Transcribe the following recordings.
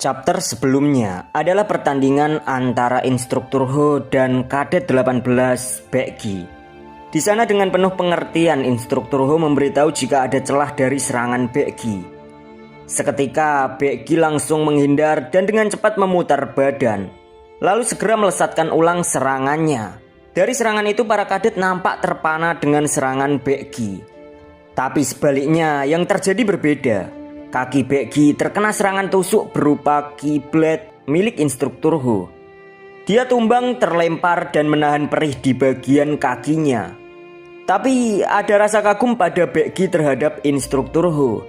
Chapter sebelumnya adalah pertandingan antara instruktur Ho dan Kadet 18 Baekgi. Di sana dengan penuh pengertian instruktur Ho memberitahu jika ada celah dari serangan Baekgi. Seketika Baekgi langsung menghindar dan dengan cepat memutar badan, lalu segera melesatkan ulang serangannya. Dari serangan itu para kadet nampak terpana dengan serangan Baekgi. Tapi sebaliknya yang terjadi berbeda. Kaki Baekgi terkena serangan tusuk berupa kiblat milik instruktur Ho. Dia tumbang terlempar dan menahan perih di bagian kakinya. Tapi ada rasa kagum pada Baekgi terhadap instruktur Ho,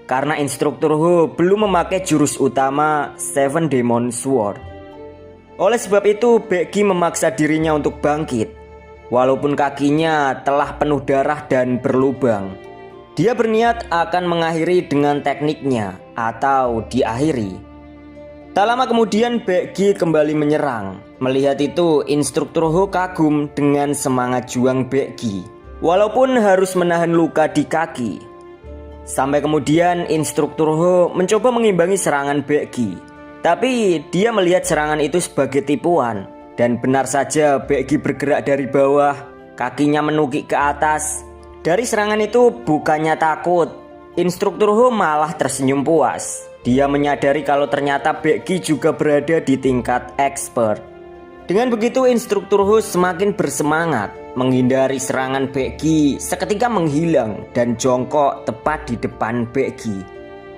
karena instruktur Ho belum memakai jurus utama Seven Demon Sword. Oleh sebab itu Baekgi memaksa dirinya untuk bangkit. Walaupun kakinya telah penuh darah dan berlubang, dia berniat akan mengakhiri dengan tekniknya atau diakhiri. Tak lama kemudian Baekgi kembali menyerang. Melihat itu instruktur Ho kagum dengan semangat juang Baekgi, walaupun harus menahan luka di kaki. Sampai kemudian instruktur Ho mencoba mengimbangi serangan Baekgi, tapi dia melihat serangan itu sebagai tipuan. Dan benar saja Baekgi bergerak dari bawah, kakinya menukik ke atas. Dari serangan itu bukannya takut, instruktur Ho malah tersenyum puas. Dia menyadari kalau ternyata Baekgi juga berada di tingkat expert. Dengan begitu instruktur Ho semakin bersemangat menghindari serangan Baekgi, seketika menghilang dan jongkok tepat di depan Baekgi.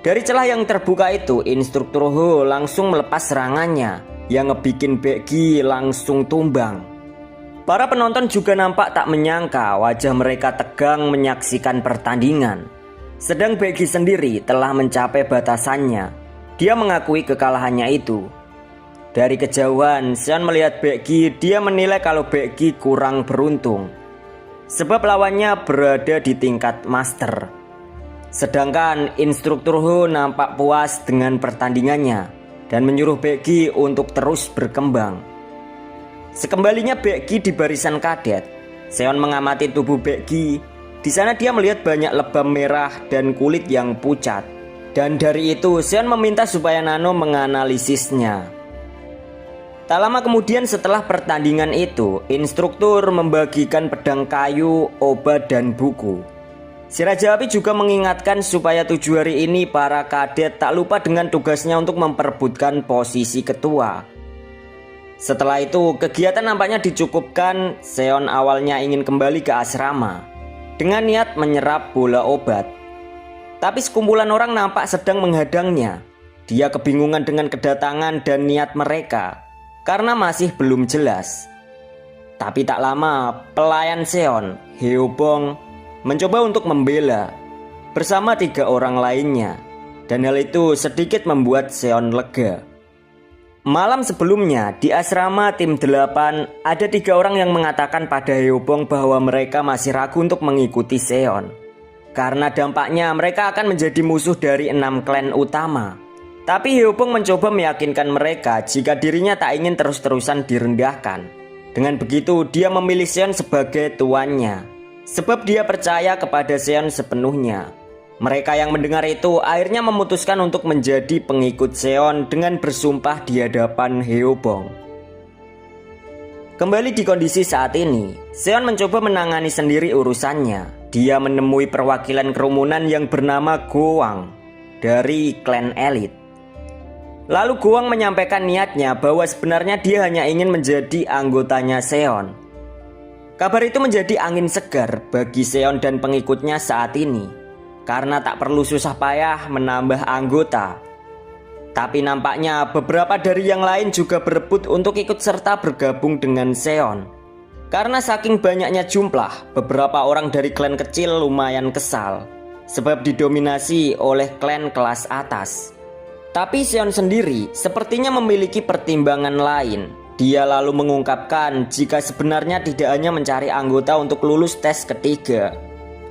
Dari celah yang terbuka itu instruktur Ho langsung melepas serangannya yang ngebikin Baekgi langsung tumbang. Para penonton juga nampak tak menyangka wajah mereka tegang menyaksikan pertandingan. Sedang Baekgi sendiri telah mencapai batasannya. Dia mengakui kekalahannya itu. Dari kejauhan Seon melihat Baekgi, dia menilai kalau Baekgi kurang beruntung, sebab lawannya berada di tingkat master. Sedangkan instruktur Ho nampak puas dengan pertandingannya dan menyuruh Baekgi untuk terus berkembang. Sekembalinya Baekgi di barisan kadet, Seon mengamati tubuh Baekgi. Di sana dia melihat banyak lebam merah dan kulit yang pucat. Dan dari itu Seon meminta supaya Nano menganalisisnya. Tak lama kemudian setelah pertandingan itu, instruktur membagikan pedang kayu, obat dan buku. Si Raja Api juga mengingatkan supaya 7 hari ini para kadet tak lupa dengan tugasnya untuk memperebutkan posisi ketua. Setelah itu kegiatan nampaknya dicukupkan. Seon awalnya ingin kembali ke asrama dengan niat menyerap bola obat, tapi sekumpulan orang nampak sedang menghadangnya. Dia kebingungan dengan kedatangan dan niat mereka karena masih belum jelas. Tapi tak lama pelayan Seon, Heobong, mencoba untuk membela bersama 3 orang lainnya, dan hal itu sedikit membuat Seon lega. Malam sebelumnya di asrama tim 8 ada 3 orang yang mengatakan pada Heobong bahwa mereka masih ragu untuk mengikuti Seon, karena dampaknya mereka akan menjadi musuh dari 6 klan utama. Tapi Heobong mencoba meyakinkan mereka jika dirinya tak ingin terus-terusan direndahkan. Dengan begitu dia memilih Seon sebagai tuannya, sebab dia percaya kepada Seon sepenuhnya. Mereka yang mendengar itu akhirnya memutuskan untuk menjadi pengikut Seon dengan bersumpah di hadapan Heobong. Kembali di kondisi saat ini, Seon mencoba menangani sendiri urusannya. Dia menemui perwakilan kerumunan yang bernama Goang dari klan elit. Lalu Goang menyampaikan niatnya bahwa sebenarnya dia hanya ingin menjadi anggotanya Seon. Kabar itu menjadi angin segar bagi Seon dan pengikutnya saat ini, karena tak perlu susah payah menambah anggota. Tapi nampaknya beberapa dari yang lain juga berebut untuk ikut serta bergabung dengan Seon. Karena saking banyaknya jumlah, beberapa orang dari klan kecil lumayan kesal, sebab didominasi oleh klan kelas atas. Tapi Seon sendiri sepertinya memiliki pertimbangan lain. Dia lalu mengungkapkan jika sebenarnya tidak hanya mencari anggota untuk lulus tes ketiga,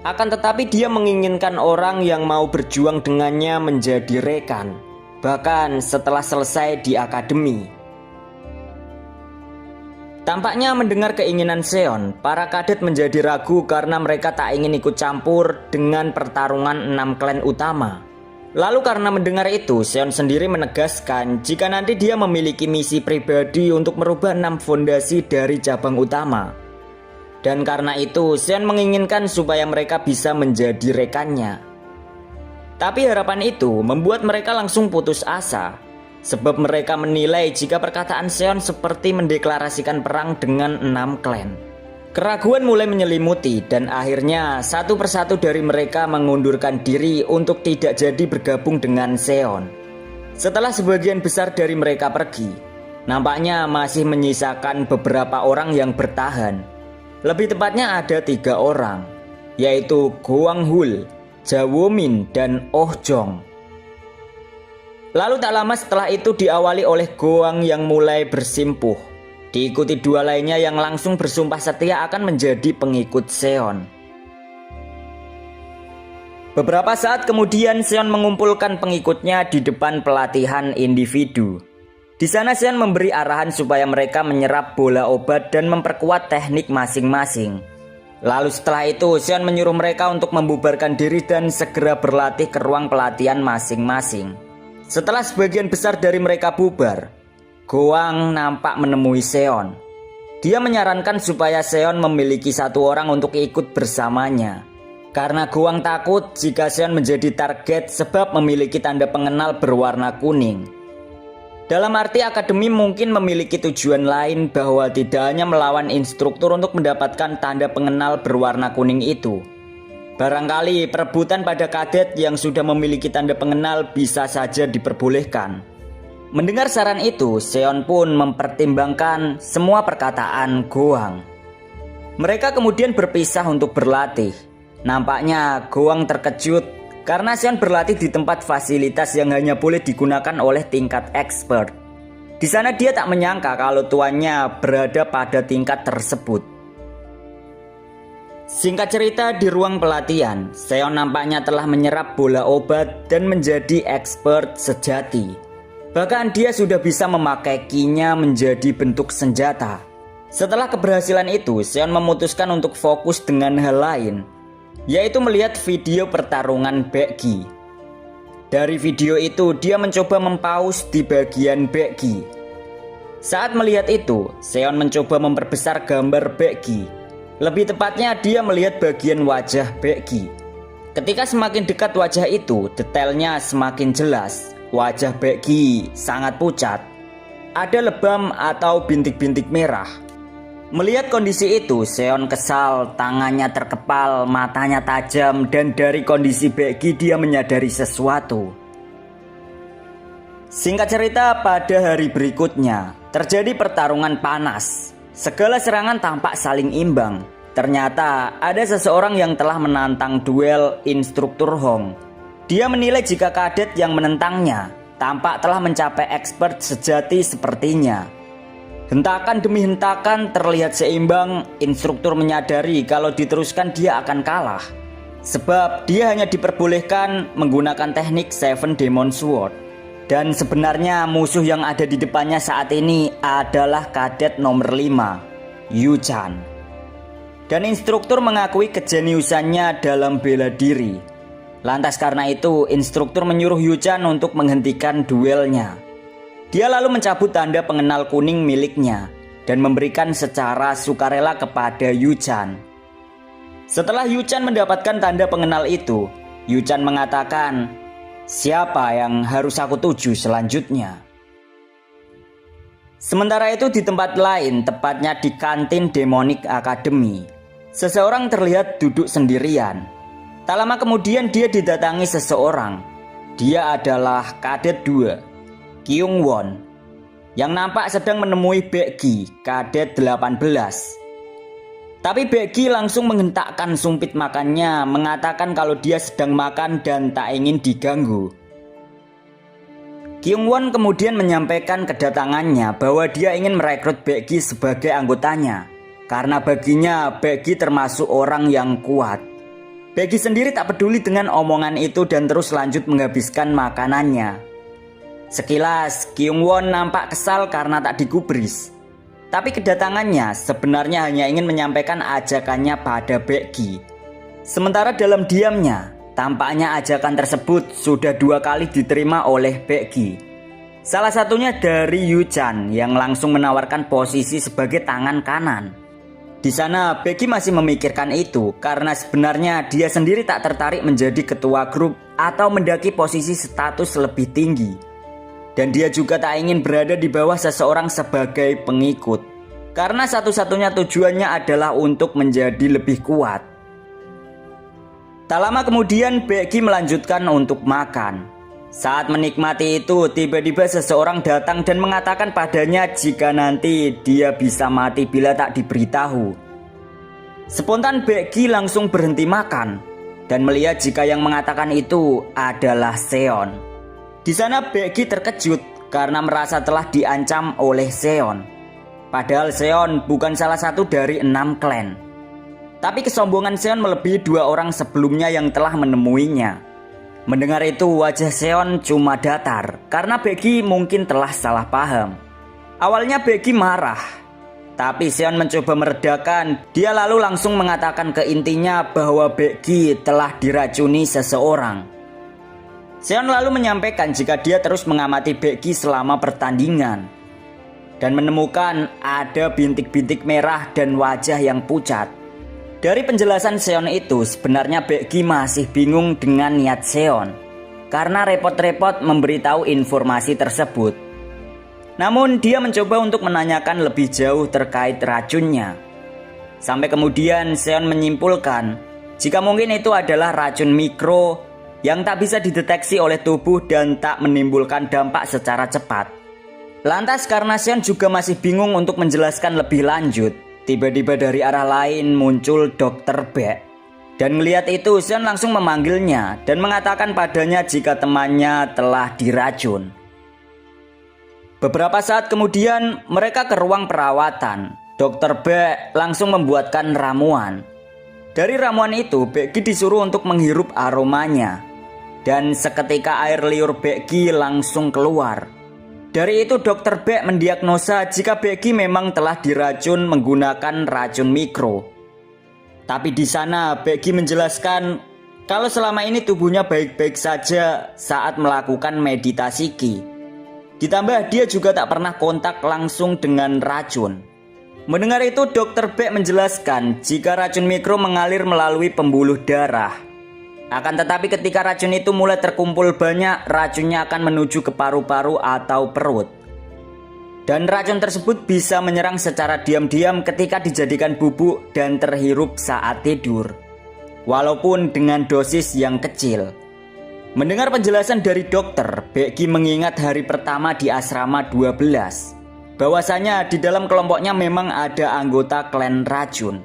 akan tetapi dia menginginkan orang yang mau berjuang dengannya menjadi rekan, bahkan setelah selesai di akademi. Tampaknya mendengar keinginan Seon, para kadet menjadi ragu karena mereka tak ingin ikut campur dengan pertarungan 6 klan utama. Lalu karena mendengar itu, Seon sendiri menegaskan jika nanti dia memiliki misi pribadi untuk merubah 6 fondasi dari cabang utama. Dan karena itu, Seon menginginkan supaya mereka bisa menjadi rekannya. Tapi harapan itu membuat mereka langsung putus asa, sebab mereka menilai jika perkataan Seon seperti mendeklarasikan perang dengan 6 klan. Keraguan mulai menyelimuti dan akhirnya satu persatu dari mereka mengundurkan diri untuk tidak jadi bergabung dengan Seon. Setelah sebagian besar dari mereka pergi, nampaknya masih menyisakan beberapa orang yang bertahan. Lebih tepatnya ada 3 orang, yaitu Goang Hul, Jawomin, dan Oh Jong. Lalu tak lama setelah itu diawali oleh Goang yang mulai bersimpuh. Diikuti 2 lainnya yang langsung bersumpah setia akan menjadi pengikut Seon. Beberapa saat kemudian Seon mengumpulkan pengikutnya di depan pelatihan individu. Di sana Seon memberi arahan supaya mereka menyerap bola obat dan memperkuat teknik masing-masing. Lalu setelah itu Seon menyuruh mereka untuk membubarkan diri dan segera berlatih ke ruang pelatihan masing-masing. Setelah sebagian besar dari mereka bubar, Goang nampak menemui Seon. Dia menyarankan supaya Seon memiliki 1 orang untuk ikut bersamanya. Karena Goang takut jika Seon menjadi target sebab memiliki tanda pengenal berwarna kuning. Dalam arti akademi mungkin memiliki tujuan lain bahwa tidak hanya melawan instruktur untuk mendapatkan tanda pengenal berwarna kuning itu. Barangkali perebutan pada kadet yang sudah memiliki tanda pengenal bisa saja diperbolehkan. Mendengar saran itu, Seon pun mempertimbangkan semua perkataan Goang. Mereka kemudian berpisah untuk berlatih. Nampaknya Goang terkejut karena Seon berlatih di tempat fasilitas yang hanya boleh digunakan oleh tingkat expert. Di sana dia tak menyangka kalau tuannya berada pada tingkat tersebut. Singkat cerita, di ruang pelatihan, Seon nampaknya telah menyerap bola obat dan menjadi expert sejati. Bahkan dia sudah bisa memakai ki-nya menjadi bentuk senjata. Setelah keberhasilan itu, Seon memutuskan untuk fokus dengan hal lain, yaitu melihat video pertarungan Baekgi. Dari video itu, dia mencoba mempaus di bagian Baekgi. Saat melihat itu, Seon mencoba memperbesar gambar Baekgi. Lebih tepatnya, dia melihat bagian wajah Baekgi. Ketika semakin dekat wajah itu, detailnya semakin jelas. Wajah Baekgi sangat pucat. Ada lebam atau bintik-bintik merah. Melihat kondisi itu, Seon kesal, tangannya terkepal, matanya tajam, dan dari kondisi Baekgi dia menyadari sesuatu. Singkat cerita, pada hari berikutnya terjadi pertarungan panas. Segala serangan tampak saling imbang. Ternyata ada seseorang yang telah menantang duel instruktur Hong. Dia menilai jika kadet yang menentangnya tampak telah mencapai expert sejati sepertinya. Hentakan demi hentakan terlihat seimbang. Instruktur menyadari kalau diteruskan dia akan kalah, sebab dia hanya diperbolehkan menggunakan teknik Seven Demon Sword. Dan sebenarnya musuh yang ada di depannya saat ini adalah kadet nomor 5, Yu Chan. Dan instruktur mengakui kejeniusannya dalam bela diri. Lantas karena itu, instruktur menyuruh Yu Chan untuk menghentikan duelnya. Dia lalu mencabut tanda pengenal kuning miliknya dan memberikan secara sukarela kepada Yu Chan. Setelah Yu Chan mendapatkan tanda pengenal itu, Yu Chan mengatakan, "Siapa yang harus aku tuju selanjutnya?" Sementara itu di tempat lain, tepatnya di kantin Demonic Academy, seseorang terlihat duduk sendirian. Tak lama kemudian dia didatangi seseorang. Dia adalah kadet 2, Kyung Won, yang nampak sedang menemui Baekgi, kadet 18. Tapi Baekgi langsung menghentakkan sumpit makannya, mengatakan kalau dia sedang makan dan tak ingin diganggu. Kyung Won kemudian menyampaikan kedatangannya bahwa dia ingin merekrut Baekgi sebagai anggotanya, karena baginya Baekgi termasuk orang yang kuat. Baekgi sendiri tak peduli dengan omongan itu dan terus lanjut menghabiskan makanannya. Sekilas Kyung Won nampak kesal karena tak digubris. Tapi kedatangannya sebenarnya hanya ingin menyampaikan ajakannya pada Baekgi. Sementara dalam diamnya, tampaknya ajakan tersebut sudah 2 kali diterima oleh Baekgi. Salah satunya dari Yu Chan yang langsung menawarkan posisi sebagai tangan kanan. Di sana Baekgi masih memikirkan itu karena sebenarnya dia sendiri tak tertarik menjadi ketua grup atau mendaki posisi status lebih tinggi. Dan dia juga tak ingin berada di bawah seseorang sebagai pengikut. Karena satu-satunya tujuannya adalah untuk menjadi lebih kuat. Tak lama kemudian Baekgi melanjutkan untuk makan. Saat menikmati itu, tiba-tiba seseorang datang dan mengatakan padanya jika nanti dia bisa mati bila tak diberitahu. Spontan Baekgi langsung berhenti makan dan melihat jika yang mengatakan itu adalah Seon. Di sana Baekgi terkejut karena merasa telah diancam oleh Seon. Padahal Seon bukan salah satu dari 6 klan. Tapi kesombongan Seon melebihi 2 orang sebelumnya yang telah menemuinya. Mendengar itu wajah Seon cuma datar karena Baekgi mungkin telah salah paham. Awalnya Baekgi marah, tapi Seon mencoba meredakan. Dia lalu langsung mengatakan ke intinya bahwa Baekgi telah diracuni seseorang. Seon lalu menyampaikan jika dia terus mengamati Baekgi selama pertandingan dan menemukan ada bintik-bintik merah dan wajah yang pucat. Dari penjelasan Seon itu, sebenarnya Baekgi masih bingung dengan niat Seon karena repot-repot memberitahu informasi tersebut. Namun dia mencoba untuk menanyakan lebih jauh terkait racunnya. Sampai kemudian Seon menyimpulkan jika mungkin itu adalah racun mikro yang tak bisa dideteksi oleh tubuh dan tak menimbulkan dampak secara cepat. Lantas karena Seon juga masih bingung untuk menjelaskan lebih lanjut, tiba-tiba dari arah lain muncul Dr. Baek. Dan melihat itu Seon langsung memanggilnya dan mengatakan padanya jika temannya telah diracun. Beberapa saat kemudian mereka ke ruang perawatan. Dr. Baek langsung membuatkan ramuan. Dari ramuan itu Baekgi disuruh untuk menghirup aromanya. Dan seketika air liur Baekgi langsung keluar. Dari itu Dr. Baek mendiagnosa jika Baekgi memang telah diracun menggunakan racun mikro. Tapi di sana Baekgi menjelaskan kalau selama ini tubuhnya baik-baik saja saat melakukan meditasi Qi. Ditambah dia juga tak pernah kontak langsung dengan racun. Mendengar itu Dr. Baek menjelaskan jika racun mikro mengalir melalui pembuluh darah. Akan tetapi ketika racun itu mulai terkumpul banyak, racunnya akan menuju ke paru-paru atau perut. Dan racun tersebut bisa menyerang secara diam-diam ketika dijadikan bubuk dan terhirup saat tidur. Walaupun dengan dosis yang kecil. Mendengar penjelasan dari dokter, Baekgi mengingat hari pertama di asrama 12. Bahwasanya di dalam kelompoknya memang ada anggota klan racun.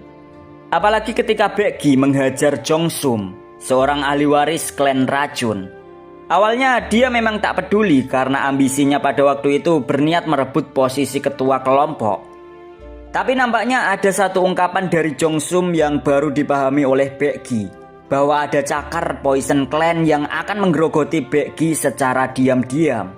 Apalagi ketika Baekgi menghajar Jong Sum, seorang ahli waris klan racun. Awalnya dia memang tak peduli karena ambisinya pada waktu itu berniat merebut posisi ketua kelompok. Tapi nampaknya ada satu ungkapan dari Jong Sum yang baru dipahami oleh Baekgi, bahwa ada cakar poison clan yang akan menggerogoti Baekgi secara diam-diam.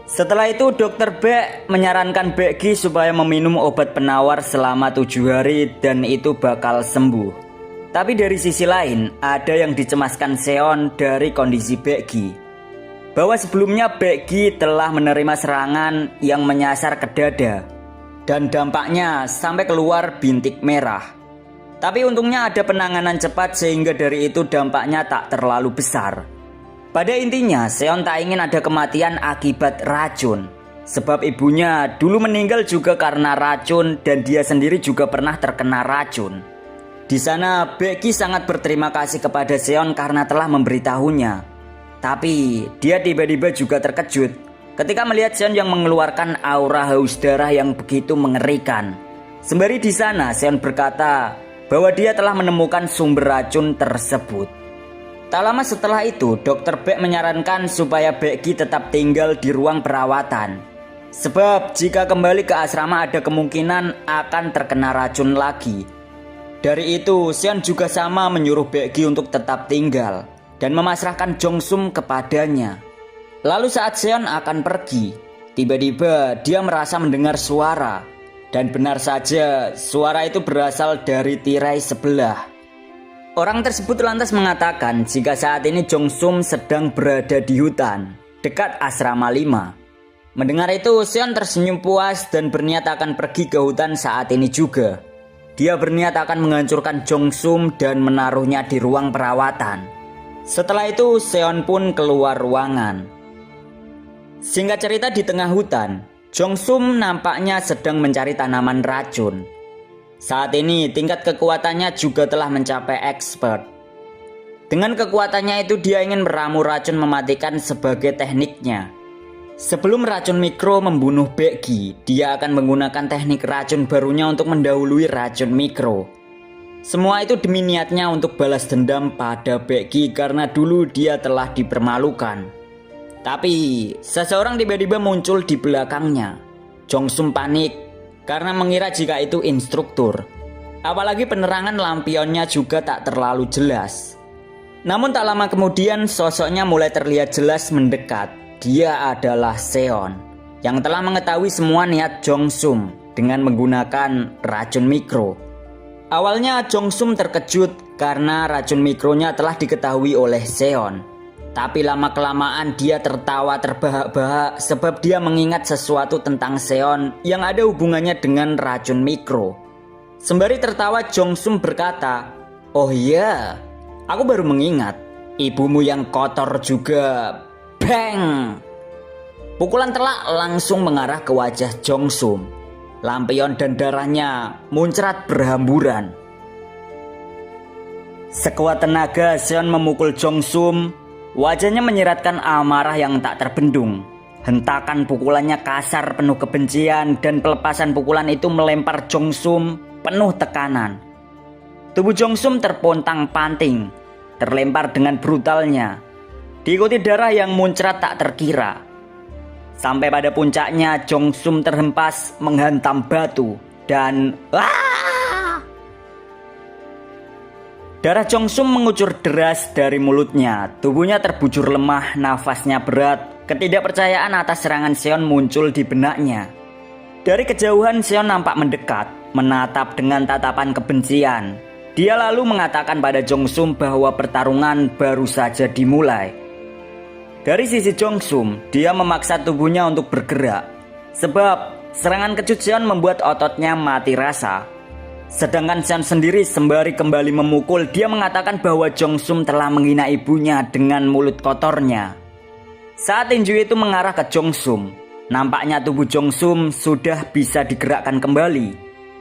Setelah itu Dr. Baek menyarankan Baekgi supaya meminum obat penawar selama 7 hari dan itu bakal sembuh. Tapi dari sisi lain, ada yang dicemaskan Seon dari kondisi Baekgi. Bahwa sebelumnya Baekgi telah menerima serangan yang menyasar ke dada. Dan dampaknya sampai keluar bintik merah. Tapi untungnya ada penanganan cepat sehingga dari itu dampaknya tak terlalu besar. Pada intinya, Seon tak ingin ada kematian akibat racun. Sebab ibunya dulu meninggal juga karena racun dan dia sendiri juga pernah terkena racun. Di sana Baekgi sangat berterima kasih kepada Seon karena telah memberitahunya. Tapi dia tiba-tiba juga terkejut ketika melihat Seon yang mengeluarkan aura haus darah yang begitu mengerikan. Sembari di sana Seon berkata bahwa dia telah menemukan sumber racun tersebut. Tak lama setelah itu Dr. Baek menyarankan supaya Baekgi tetap tinggal di ruang perawatan. Sebab jika kembali ke asrama ada kemungkinan akan terkena racun lagi. Dari itu, Seon juga sama menyuruh Baekgi untuk tetap tinggal dan memasrahkan Jong Sum kepadanya. Lalu saat Seon akan pergi, tiba-tiba dia merasa mendengar suara. Dan benar saja, suara itu berasal dari tirai sebelah. Orang tersebut lantas mengatakan jika saat ini Jongsum sedang berada di hutan, dekat asrama 5. Mendengar itu, Seon tersenyum puas dan berniat akan pergi ke hutan saat ini juga. Dia berniat akan menghancurkan Jongsum dan menaruhnya di ruang perawatan. Setelah itu, Seon pun keluar ruangan. Singkat cerita, di tengah hutan, Jongsum nampaknya sedang mencari tanaman racun. Saat ini tingkat kekuatannya juga telah mencapai expert. Dengan kekuatannya itu dia ingin meramu racun mematikan sebagai tekniknya. Sebelum racun mikro membunuh Baekgi, dia akan menggunakan teknik racun barunya untuk mendahului racun mikro. Semua itu demi niatnya untuk balas dendam pada Baekgi karena dulu dia telah dipermalukan. Tapi seseorang tiba-tiba muncul di belakangnya. Jongsum panik karena mengira jika itu instruktur. Apalagi penerangan lampionnya juga tak terlalu jelas. Namun tak lama kemudian sosoknya mulai terlihat jelas mendekat. Dia adalah Seon yang telah mengetahui semua niat Jongsum dengan menggunakan racun mikro. Awalnya Jongsum terkejut karena racun mikronya telah diketahui oleh Seon. Tapi lama-kelamaan dia tertawa terbahak-bahak sebab dia mengingat sesuatu tentang Seon yang ada hubungannya dengan racun mikro. Sembari tertawa, Jongsum berkata, "Oh iya, aku baru mengingat, ibumu yang kotor juga." Bang! Pukulan telak langsung mengarah ke wajah Jongsum. Lampion dan darahnya muncrat berhamburan. Sekuat tenaga Seon memukul Jongsum. Wajahnya menyiratkan amarah yang tak terbendung. Hentakan pukulannya kasar penuh kebencian dan pelepasan pukulan itu melempar Jongsum penuh tekanan. Tubuh Jongsum terpontang-panting, terlempar dengan brutalnya. Diikuti darah yang muncrat tak terkira. Sampai pada puncaknya Jongsum terhempas menghantam batu dan darah Jongsum mengucur deras dari mulutnya. Tubuhnya terbujur lemah, nafasnya berat. Ketidakpercayaan atas serangan Seon muncul di benaknya. Dari kejauhan Seon nampak mendekat, menatap dengan tatapan kebencian. Dia lalu mengatakan pada Jongsum bahwa pertarungan baru saja dimulai. Dari sisi Jongsum, dia memaksa tubuhnya untuk bergerak. Sebab serangan kecut Seon membuat ototnya mati rasa. Sedangkan Seon sendiri sembari kembali memukul, dia mengatakan bahwa Jongsum telah menghina ibunya dengan mulut kotornya. Saat tinju itu mengarah ke Jongsum, nampaknya tubuh Jongsum sudah bisa digerakkan kembali.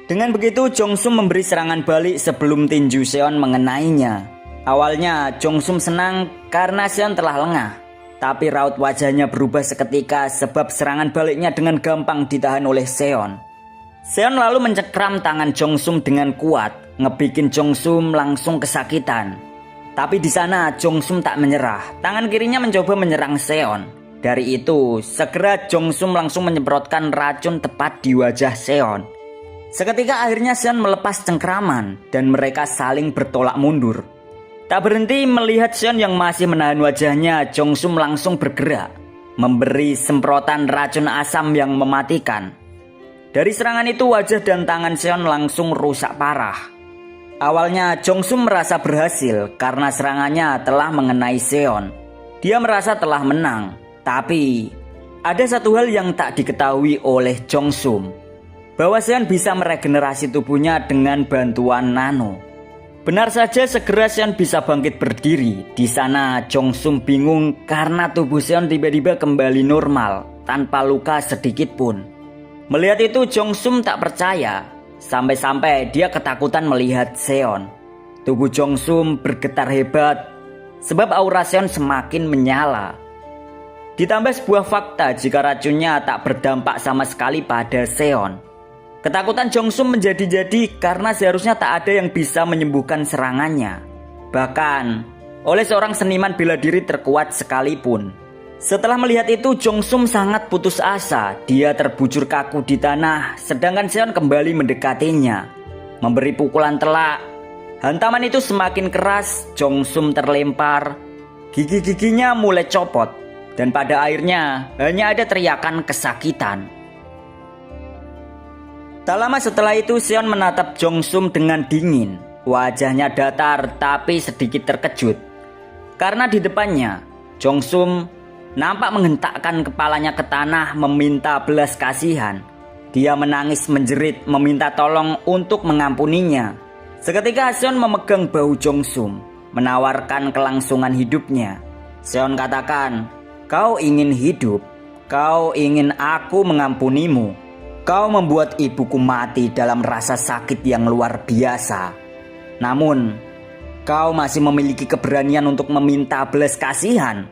Dengan begitu Jongsum memberi serangan balik sebelum tinju Seon mengenainya. Awalnya Jongsum senang karena Seon telah lengah. Tapi raut wajahnya berubah seketika sebab serangan baliknya dengan gampang ditahan oleh Seon. Seon lalu mencekram tangan Jongsum dengan kuat, ngebikin Jongsum langsung kesakitan. Tapi di sana Jongsum tak menyerah. Tangan kirinya mencoba menyerang Seon. Dari itu, segera Jongsum langsung menyemprotkan racun tepat di wajah Seon. Seketika akhirnya Seon melepas cengkraman dan mereka saling bertolak mundur. Tak berhenti melihat Seon yang masih menahan wajahnya, Jongsum langsung bergerak, memberi semprotan racun asam yang mematikan. Dari serangan itu wajah dan tangan Seon langsung rusak parah. Awalnya Jongsum merasa berhasil karena serangannya telah mengenai Seon. Dia merasa telah menang, tapi ada satu hal yang tak diketahui oleh Jongsum, bahwa Seon bisa meregenerasi tubuhnya dengan bantuan nano. Benar saja segera Seon bisa bangkit berdiri. Di sana Jongsum bingung karena tubuh Seon tiba-tiba kembali normal tanpa luka sedikit pun. Melihat itu Jongsum tak percaya. Sampai-sampai dia ketakutan melihat Seon. Tubuh Jongsum bergetar hebat sebab aura Seon semakin menyala. Ditambah sebuah fakta jika racunnya tak berdampak sama sekali pada Seon. Ketakutan Jongsum menjadi-jadi karena seharusnya tak ada yang bisa menyembuhkan serangannya. Bahkan oleh seorang seniman bela diri terkuat sekalipun. Setelah melihat itu Jongsum sangat putus asa. Dia terbujur kaku di tanah sedangkan Seon kembali mendekatinya, memberi pukulan telak. Hantaman itu semakin keras. Jongsum terlempar. Gigi-giginya mulai copot dan pada akhirnya hanya ada teriakan kesakitan. Tak lama setelah itu Seon menatap Jongsum dengan dingin. Wajahnya datar tapi sedikit terkejut. Karena di depannya, Jongsum nampak menghentakkan kepalanya ke tanah meminta belas kasihan. Dia menangis menjerit meminta tolong untuk mengampuninya. Seketika Seon memegang bahu Jongsum, menawarkan kelangsungan hidupnya. Seon katakan, "Kau ingin hidup, kau ingin aku mengampunimu. Kau membuat ibuku mati dalam rasa sakit yang luar biasa. Namun, kau masih memiliki keberanian untuk meminta belas kasihan."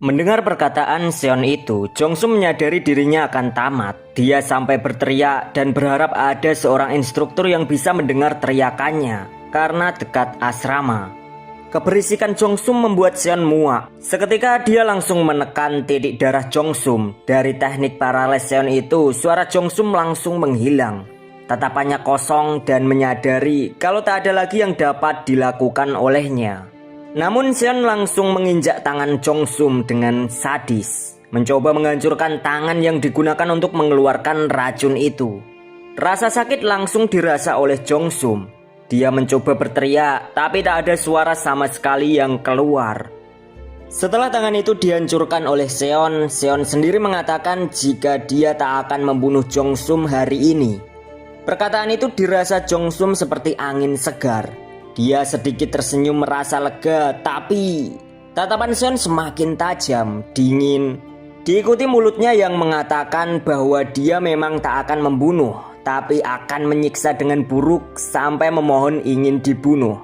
Mendengar perkataan Seon itu, Jongsum menyadari dirinya akan tamat. Dia sampai berteriak dan berharap ada seorang instruktur yang bisa mendengar teriakannya karena dekat asrama. Keberisikan Jongsum membuat Seon muak. Seketika dia langsung menekan titik darah Jongsum. Dari teknik parales Seon itu, suara Jongsum langsung menghilang. Tatapannya kosong dan menyadari kalau tak ada lagi yang dapat dilakukan olehnya. Namun Seon langsung menginjak tangan Jongsum dengan sadis, mencoba menghancurkan tangan yang digunakan untuk mengeluarkan racun itu. Rasa sakit langsung dirasa oleh Jongsum. Dia mencoba berteriak, tapi tak ada suara sama sekali yang keluar. Setelah tangan itu dihancurkan oleh Seon, Seon sendiri mengatakan jika dia tak akan membunuh Jongsum hari ini. Perkataan itu dirasa Jongsum seperti angin segar. Dia sedikit tersenyum merasa lega, tapi tatapan Seon semakin tajam, dingin. Diikuti mulutnya yang mengatakan bahwa dia memang tak akan membunuh, tapi akan menyiksa dengan buruk sampai memohon ingin dibunuh.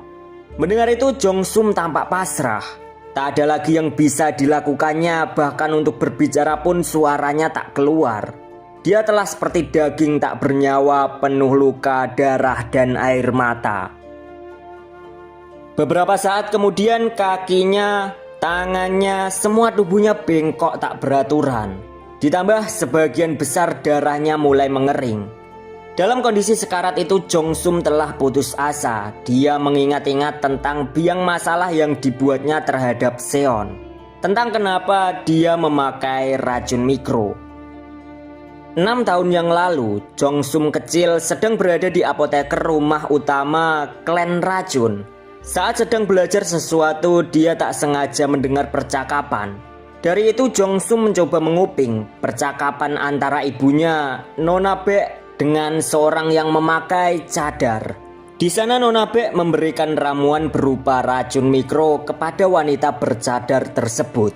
Mendengar itu Jongsum tampak pasrah. Tak ada lagi yang bisa dilakukannya, bahkan untuk berbicara pun suaranya tak keluar. Dia telah seperti daging tak bernyawa, penuh luka, darah, dan air mata. Beberapa saat kemudian kakinya, tangannya, semua tubuhnya bengkok tak beraturan. Ditambah sebagian besar darahnya mulai mengering. Dalam kondisi sekarat itu Jongsum telah putus asa. Dia mengingat-ingat tentang biang masalah yang dibuatnya terhadap Seon. Tentang kenapa dia memakai racun mikro. 6 tahun yang lalu, Jongsum kecil sedang berada di apoteker rumah utama klan racun. Saat sedang belajar sesuatu, dia tak sengaja mendengar percakapan. Dari itu Jongsum mencoba menguping percakapan antara ibunya, Nona Baek, dengan seorang yang memakai cadar. Di sana Nona Baek memberikan ramuan berupa racun mikro kepada wanita bercadar tersebut.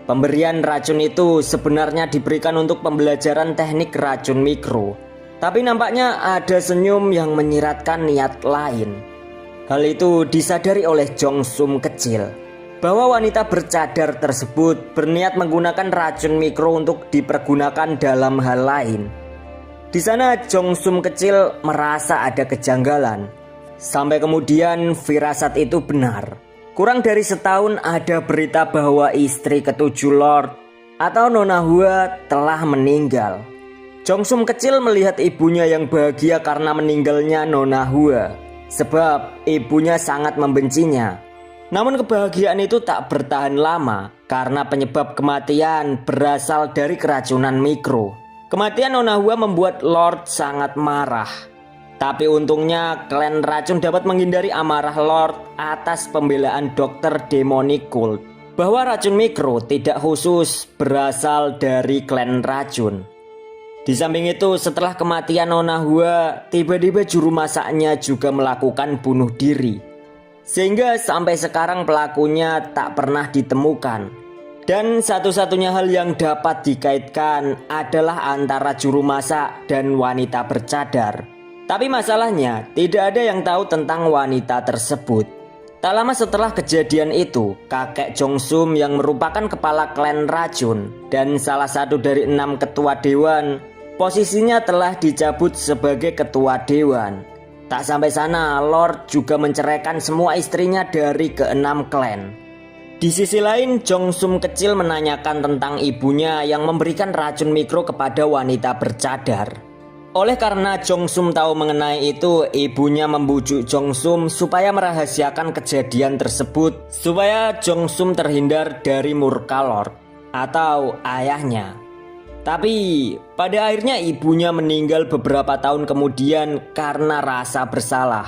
Pemberian racun itu sebenarnya diberikan untuk pembelajaran teknik racun mikro. Tapi nampaknya ada senyum yang menyiratkan niat lain. Hal itu disadari oleh Jongsum kecil, bahwa wanita bercadar tersebut berniat menggunakan racun mikro untuk dipergunakan dalam hal lain. Di sana Jongsum kecil merasa ada kejanggalan. Sampai kemudian firasat itu benar. Kurang dari setahun ada berita bahwa istri ketujuh Lord atau Nona Hua telah meninggal. Jongsum kecil melihat ibunya yang bahagia karena meninggalnya Nona Hua, sebab ibunya sangat membencinya. Namun kebahagiaan itu tak bertahan lama karena penyebab kematian berasal dari keracunan mikro. Kematian Nona Hua membuat Lord sangat marah. Tapi untungnya klan racun dapat menghindari amarah Lord atas pembelaan Dr. Demonic Cult bahwa racun mikro tidak khusus berasal dari klan racun. Di samping itu setelah kematian Nona Hua, tiba-tiba juru masaknya juga melakukan bunuh diri. Sehingga sampai sekarang pelakunya tak pernah ditemukan. Dan satu-satunya hal yang dapat dikaitkan adalah antara juru masak dan wanita bercadar. Tapi masalahnya tidak ada yang tahu tentang wanita tersebut. Tak lama setelah kejadian itu, kakek Jongsum yang merupakan kepala klan racun dan salah satu dari 6 ketua dewan, posisinya telah dicabut sebagai ketua dewan. Tak sampai sana, Lord juga menceraikan semua istrinya dari ke-6 klan. Di sisi lain, Jongsum kecil menanyakan tentang ibunya yang memberikan racun mikro kepada wanita bercadar. Oleh karena Jongsum tahu mengenai itu, ibunya membujuk Jongsum supaya merahasiakan kejadian tersebut supaya Jongsum terhindar dari murka Lord atau ayahnya. Tapi pada akhirnya ibunya meninggal beberapa tahun kemudian karena rasa bersalah.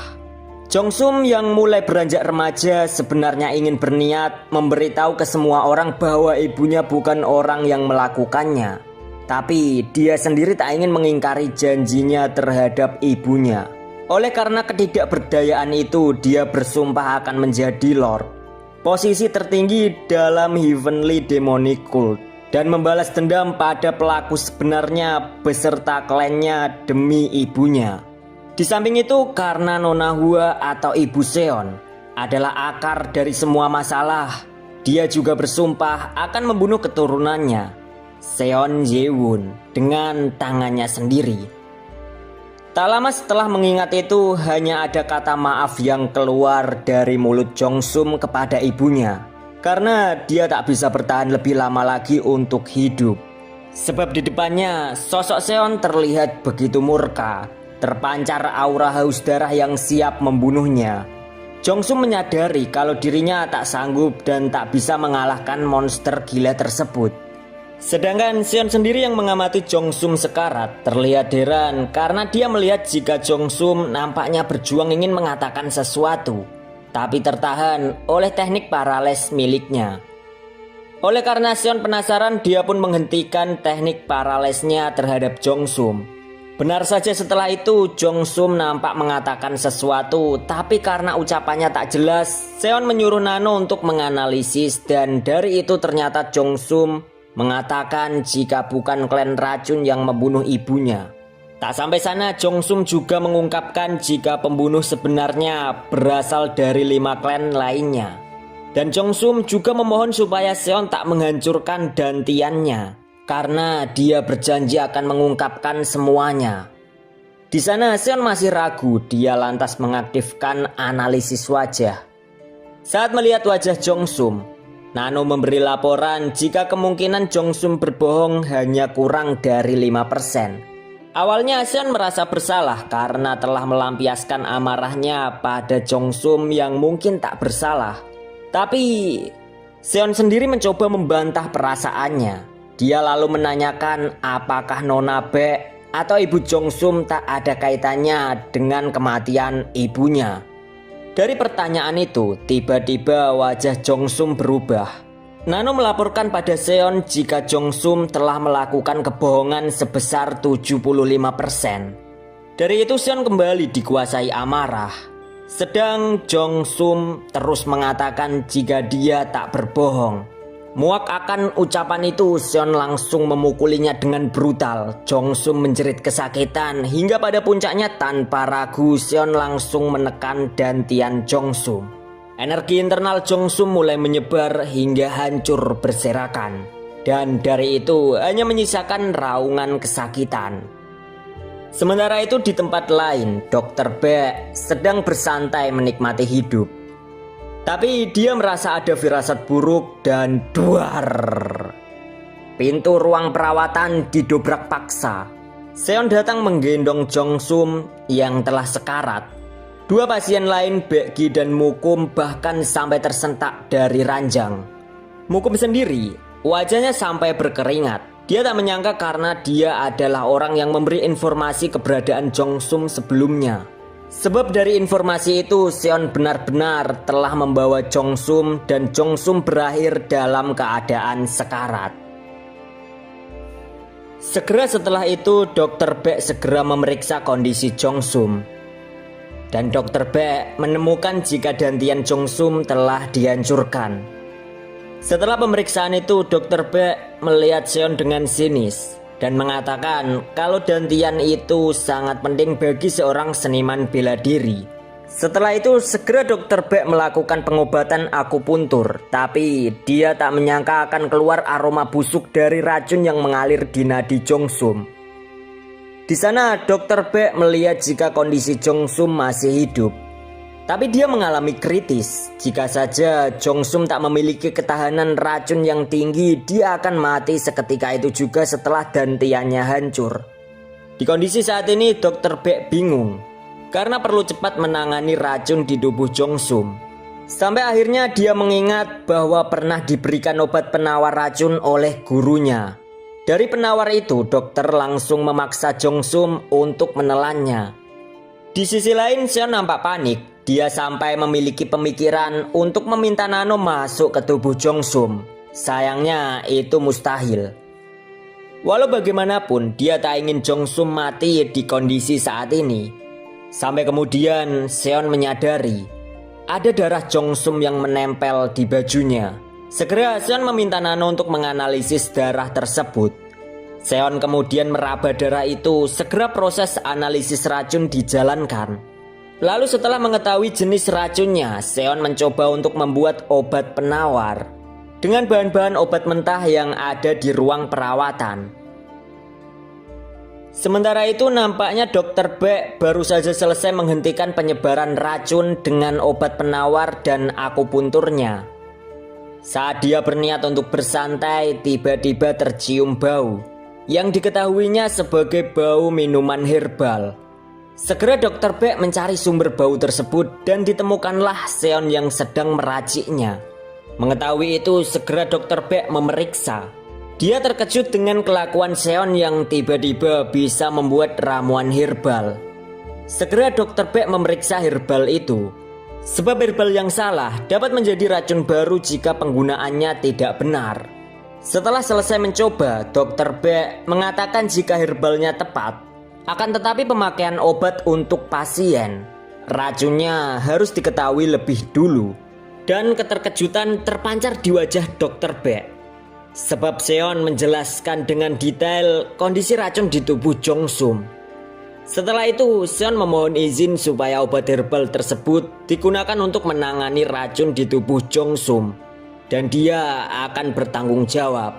Jongsum yang mulai beranjak remaja sebenarnya ingin berniat memberitahu ke semua orang bahwa ibunya bukan orang yang melakukannya. Tapi dia sendiri tak ingin mengingkari janjinya terhadap ibunya. Oleh karena ketidakberdayaan itu, dia bersumpah akan menjadi Lord, posisi tertinggi dalam Heavenly Demonic Cult, dan membalas dendam pada pelaku sebenarnya beserta klannya demi ibunya. Di samping itu, karena Nona Hua atau Ibu Seon adalah akar dari semua masalah, dia juga bersumpah akan membunuh keturunannya, Seon Jae-won, dengan tangannya sendiri. Tak lama setelah mengingat itu, hanya ada kata maaf yang keluar dari mulut Jongsum kepada ibunya, karena dia tak bisa bertahan lebih lama lagi untuk hidup. Sebab di depannya sosok Seon terlihat begitu murka, terpancar aura haus darah yang siap membunuhnya. Jongsum menyadari kalau dirinya tak sanggup dan tak bisa mengalahkan monster gila tersebut. Sedangkan Seon sendiri yang mengamati Jongsum sekarat terlihat heran karena dia melihat jika Jongsum nampaknya berjuang ingin mengatakan sesuatu, tapi tertahan oleh teknik parales miliknya. Oleh karena Seon penasaran, dia pun menghentikan teknik paralesnya terhadap Jongsum. Benar saja setelah itu Jongsum nampak mengatakan sesuatu, tapi karena ucapannya tak jelas, Seon menyuruh Nano untuk menganalisis, dan dari itu ternyata Jongsum mengatakan jika bukan klan racun yang membunuh ibunya. Tak sampai sana, Jongsum juga mengungkapkan jika pembunuh sebenarnya berasal dari 5 klan lainnya. Dan Jongsum juga memohon supaya Seon tak menghancurkan dantiannya, karena dia berjanji akan mengungkapkan semuanya. Di sana Seon masih ragu, dia lantas mengaktifkan analisis wajah. Saat melihat wajah Jongsum, Nano memberi laporan jika kemungkinan Jongsum berbohong hanya kurang dari 5%. Awalnya Seon merasa bersalah karena telah melampiaskan amarahnya pada Jongsum yang mungkin tak bersalah. Tapi Seon sendiri mencoba membantah perasaannya. Dia lalu menanyakan apakah Nona Baek atau ibu Jongsum tak ada kaitannya dengan kematian ibunya. Dari pertanyaan itu, tiba-tiba wajah Jongsum berubah. Nano melaporkan pada Seon jika Jongsum telah melakukan kebohongan sebesar 75%. Dari itu Seon kembali dikuasai amarah. Sedang Jongsum terus mengatakan jika dia tak berbohong. Muak akan ucapan itu, Seon langsung memukulinya dengan brutal. Jongsum menjerit kesakitan hingga pada puncaknya tanpa ragu Seon langsung menekan dantian Jongsum. Energi internal Jongsum mulai menyebar hingga hancur berserakan. Dan dari itu hanya menyisakan raungan kesakitan. Sementara itu di tempat lain, Dr. Baek sedang bersantai menikmati hidup. Tapi dia merasa ada firasat buruk dan duar. Pintu ruang perawatan didobrak paksa. Seon datang menggendong Jongsum yang telah sekarat. 2 pasien lain, Baekgi dan Mukum, bahkan sampai tersentak dari ranjang. Mukum sendiri wajahnya sampai berkeringat. Dia tak menyangka karena dia adalah orang yang memberi informasi keberadaan Jongsum sebelumnya. Sebab dari informasi itu Seon benar-benar telah membawa Jongsum dan Jongsum berakhir dalam keadaan sekarat. Segera setelah itu Dr. Baek segera memeriksa kondisi Jongsum. Dan Dr. Baek menemukan jika dantian Jongsum telah dihancurkan. Setelah pemeriksaan itu Dr. Baek melihat Seon dengan sinis dan mengatakan kalau dantian itu sangat penting bagi seorang seniman bela diri. Setelah itu segera Dr. Baek melakukan pengobatan akupuntur, tapi dia tak menyangka akan keluar aroma busuk dari racun yang mengalir di nadi Jongsum. Di sana Dr. Baek melihat jika kondisi Jongsum masih hidup, tapi dia mengalami kritis. Jika saja Jongsum tak memiliki ketahanan racun yang tinggi, dia akan mati seketika itu juga setelah dantiannya hancur. Di kondisi saat ini Dr. Baek bingung karena perlu cepat menangani racun di tubuh Jongsum. Sampai akhirnya dia mengingat bahwa pernah diberikan obat penawar racun oleh gurunya. Dari penawar itu, dokter langsung memaksa Jongsum untuk menelannya. Di sisi lain, Seon nampak panik. Dia sampai memiliki pemikiran untuk meminta Nano masuk ke tubuh Jongsum. Sayangnya itu mustahil. Walau bagaimanapun, dia tak ingin Jongsum mati di kondisi saat ini. Sampai kemudian Seon menyadari ada darah Jongsum yang menempel di bajunya. Segera Seon meminta Nano untuk menganalisis darah tersebut. Seon kemudian meraba darah itu, segera proses analisis racun dijalankan. Lalu setelah mengetahui jenis racunnya, Seon mencoba untuk membuat obat penawar dengan bahan-bahan obat mentah yang ada di ruang perawatan. Sementara itu nampaknya Dr. Baek baru saja selesai menghentikan penyebaran racun dengan obat penawar dan akupunturnya. Saat dia berniat untuk bersantai, tiba-tiba tercium bau yang diketahuinya sebagai bau minuman herbal. Segera Dr. Baek mencari sumber bau tersebut dan ditemukanlah Seon yang sedang meraciknya. Mengetahui itu, segera Dr. Baek memeriksa. Dia terkejut dengan kelakuan Seon yang tiba-tiba bisa membuat ramuan herbal. Segera Dr. Baek memeriksa herbal itu. Sebab herbal yang salah dapat menjadi racun baru jika penggunaannya tidak benar. Setelah selesai mencoba, Dr. Baek mengatakan jika herbalnya tepat. Akan tetapi pemakaian obat untuk pasien, racunnya harus diketahui lebih dulu. Dan keterkejutan terpancar di wajah Dr. Baek. Sebab Seon menjelaskan dengan detail kondisi racun di tubuh Jongsum. Setelah itu Seon memohon izin supaya obat herbal tersebut digunakan untuk menangani racun di tubuh Jongsum. Dan dia akan bertanggung jawab.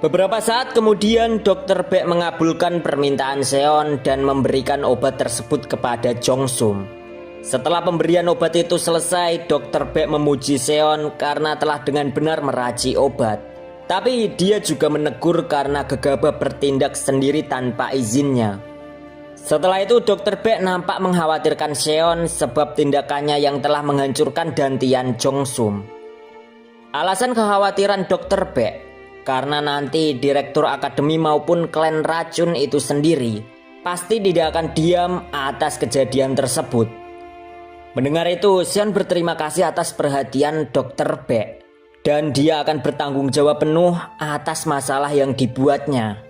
Beberapa saat kemudian Dr. Baek mengabulkan permintaan Seon dan memberikan obat tersebut kepada Jongsum. Setelah pemberian obat itu selesai, Dr. Baek memuji Seon karena telah dengan benar meracik obat. Tapi dia juga menegur karena gegabah bertindak sendiri tanpa izinnya. Setelah itu Dr. Baek nampak mengkhawatirkan Seon sebab tindakannya yang telah menghancurkan dantian Jongsum. Alasan kekhawatiran Dr. Baek karena nanti direktur akademi maupun klan racun itu sendiri pasti tidak akan diam atas kejadian tersebut. Mendengar itu, Seon berterima kasih atas perhatian Dr. Baek dan dia akan bertanggung jawab penuh atas masalah yang dibuatnya.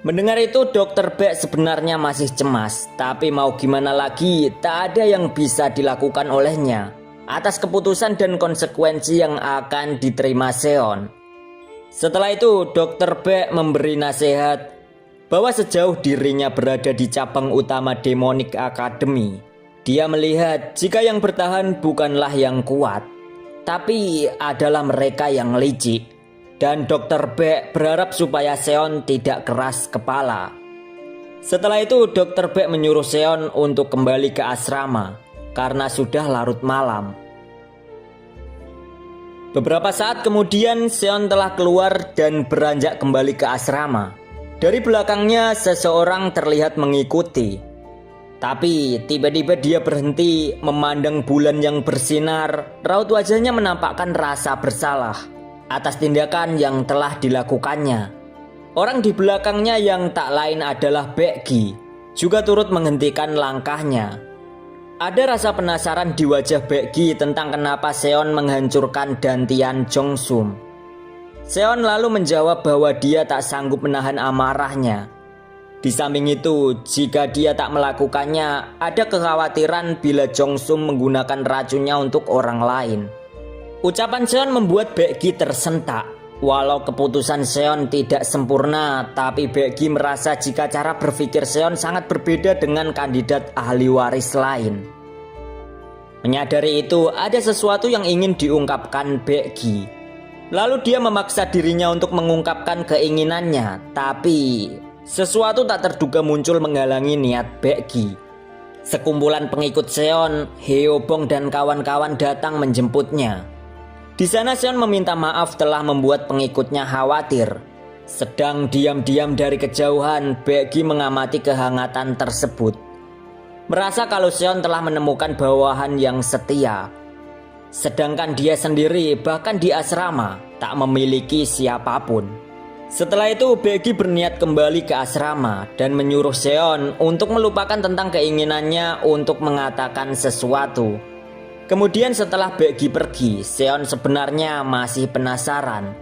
Mendengar itu, Dr. Baek sebenarnya masih cemas, tapi mau gimana lagi, tak ada yang bisa dilakukan olehnya atas keputusan dan konsekuensi yang akan diterima Seon. Setelah itu, Dr. Baek memberi nasihat bahwa sejauh dirinya berada di cabang utama Demonic Academy, dia melihat jika yang bertahan bukanlah yang kuat, tapi adalah mereka yang licik. Dan Dr. Baek berharap supaya Seon tidak keras kepala. Setelah itu, Dr. Baek menyuruh Seon untuk kembali ke asrama karena sudah larut malam. Beberapa saat kemudian Seon telah keluar dan beranjak kembali ke asrama. Dari belakangnya seseorang terlihat mengikuti. Tapi tiba-tiba dia berhenti memandang bulan yang bersinar. Raut wajahnya menampakkan rasa bersalah atas tindakan yang telah dilakukannya. Orang di belakangnya yang tak lain adalah Baekgi juga turut menghentikan langkahnya. Ada rasa penasaran di wajah Baekgi tentang kenapa Seon menghancurkan dantian Jongsum. Seon lalu menjawab bahwa dia tak sanggup menahan amarahnya. Di samping itu, jika dia tak melakukannya, ada kekhawatiran bila Jongsum menggunakan racunnya untuk orang lain. Ucapan Seon membuat Baekgi tersentak. Walau keputusan Seon tidak sempurna, tapi Baekgi merasa jika cara berpikir Seon sangat berbeda dengan kandidat ahli waris lain. Menyadari itu, ada sesuatu yang ingin diungkapkan Baekgi. Lalu dia memaksa dirinya untuk mengungkapkan keinginannya, tapi sesuatu tak terduga muncul menghalangi niat Baekgi. Sekumpulan pengikut Seon, Heobong dan kawan-kawan datang menjemputnya. Di sana Seon meminta maaf telah membuat pengikutnya khawatir. Sedang diam-diam dari kejauhan, Baekgi mengamati kehangatan tersebut. Merasa kalau Seon telah menemukan bawahan yang setia. Sedangkan dia sendiri bahkan di asrama tak memiliki siapapun. Setelah itu Baekgi berniat kembali ke asrama dan menyuruh Seon untuk melupakan tentang keinginannya untuk mengatakan sesuatu. Kemudian setelah Baekgi pergi, Seon sebenarnya masih penasaran.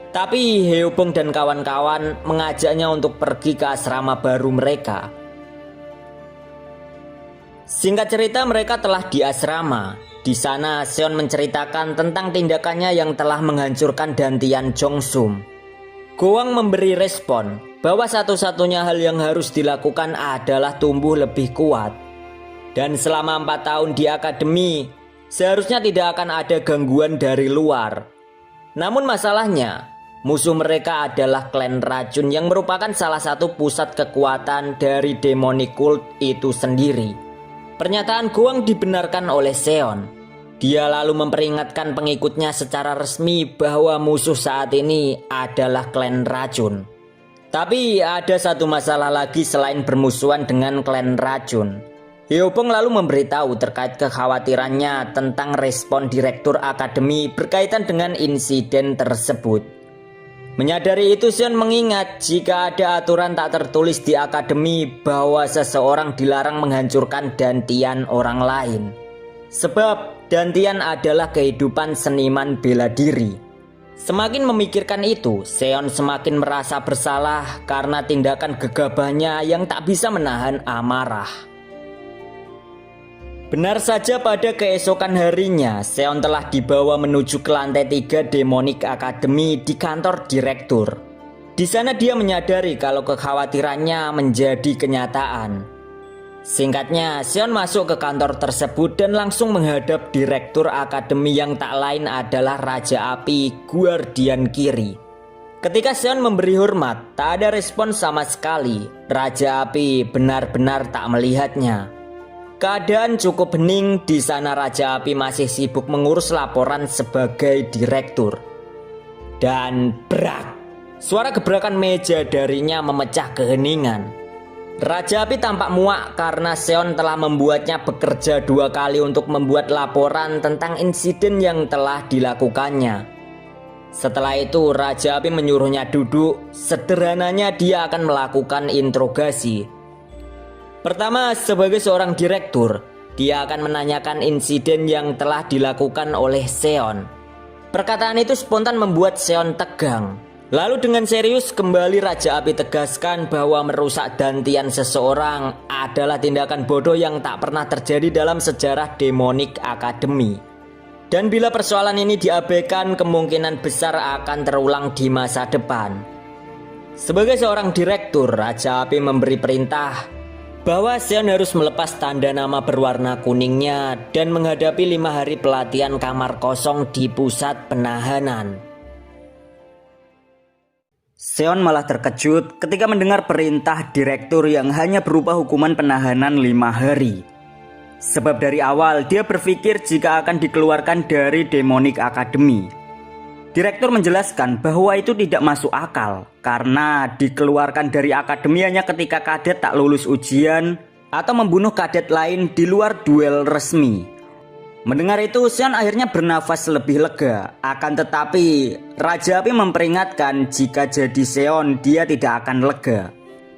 Tapi Hyeobong dan kawan-kawan mengajaknya untuk pergi ke asrama baru mereka. Singkat cerita, mereka telah di asrama. Di sana Seon menceritakan tentang tindakannya yang telah menghancurkan Dantian Jongsum. Goang memberi respon bahwa satu-satunya hal yang harus dilakukan adalah tumbuh lebih kuat. Dan selama 4 tahun di akademi, seharusnya tidak akan ada gangguan dari luar. Namun masalahnya, musuh mereka adalah klan racun yang merupakan salah satu pusat kekuatan dari demonic cult itu sendiri. Pernyataan Goang dibenarkan oleh Seon. Dia lalu memperingatkan pengikutnya secara resmi bahwa musuh saat ini adalah klan racun. Tapi ada satu masalah lagi selain bermusuhan dengan klan racun. Hyeobong lalu memberitahu terkait kekhawatirannya tentang respon direktur akademi berkaitan dengan insiden tersebut. Menyadari itu, Seon mengingat jika ada aturan tak tertulis di akademi bahwa seseorang dilarang menghancurkan dantian orang lain. Sebab dantian adalah kehidupan seniman bela diri. Semakin memikirkan itu, Seon semakin merasa bersalah karena tindakan gegabahnya yang tak bisa menahan amarah. Benar saja pada keesokan harinya, Seon telah dibawa menuju ke lantai 3 Demonic Academy di kantor direktur. Di sana dia menyadari kalau kekhawatirannya menjadi kenyataan. Singkatnya, Seon masuk ke kantor tersebut dan langsung menghadap direktur akademi yang tak lain adalah Raja Api Guardian Kiri. Ketika Seon memberi hormat, tak ada respon sama sekali. Raja Api benar-benar tak melihatnya. Keadaan cukup hening. Di sana Raja Api masih sibuk mengurus laporan sebagai direktur. Dan brak, suara gebrakan meja darinya memecah keheningan. Raja Api tampak muak karena Seon telah membuatnya bekerja 2 kali untuk membuat laporan tentang insiden yang telah dilakukannya. Setelah itu Raja Api menyuruhnya duduk. Sederhananya dia akan melakukan interogasi. Pertama, sebagai seorang direktur, dia akan menanyakan insiden yang telah dilakukan oleh Seon. Perkataan itu spontan membuat Seon tegang. Lalu dengan serius kembali Raja Api tegaskan bahwa merusak dantian seseorang adalah tindakan bodoh yang tak pernah terjadi dalam sejarah Demonic Academy. Dan bila persoalan ini diabaikan, kemungkinan besar akan terulang di masa depan. Sebagai seorang direktur, Raja Api memberi perintah bahwa Seon harus melepas tanda nama berwarna kuningnya dan menghadapi 5 hari pelatihan kamar kosong di pusat penahanan. Seon malah terkejut ketika mendengar perintah direktur yang hanya berupa hukuman penahanan 5 hari. Sebab dari awal dia berpikir jika akan dikeluarkan dari Demonic Academy. Direktur menjelaskan bahwa itu tidak masuk akal karena dikeluarkan dari akademi hanya ketika kadet tak lulus ujian atau membunuh kadet lain di luar duel resmi. Mendengar itu, Seon akhirnya bernafas lebih lega. Akan tetapi, Raja Api memperingatkan jika jadi Seon dia tidak akan lega.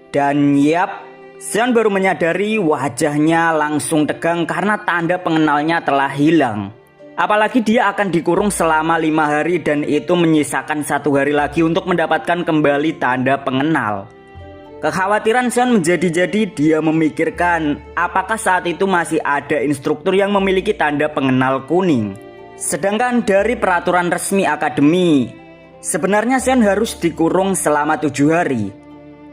Dan yap, Seon baru menyadari wajahnya langsung tegang karena tanda pengenalnya telah hilang. Apalagi dia akan dikurung selama 5 hari dan itu menyisakan 1 hari lagi untuk mendapatkan kembali tanda pengenal. Kekhawatiran Seon menjadi-jadi. Dia memikirkan apakah saat itu masih ada instruktur yang memiliki tanda pengenal kuning. Sedangkan dari peraturan resmi akademi, sebenarnya Seon harus dikurung selama 7 hari.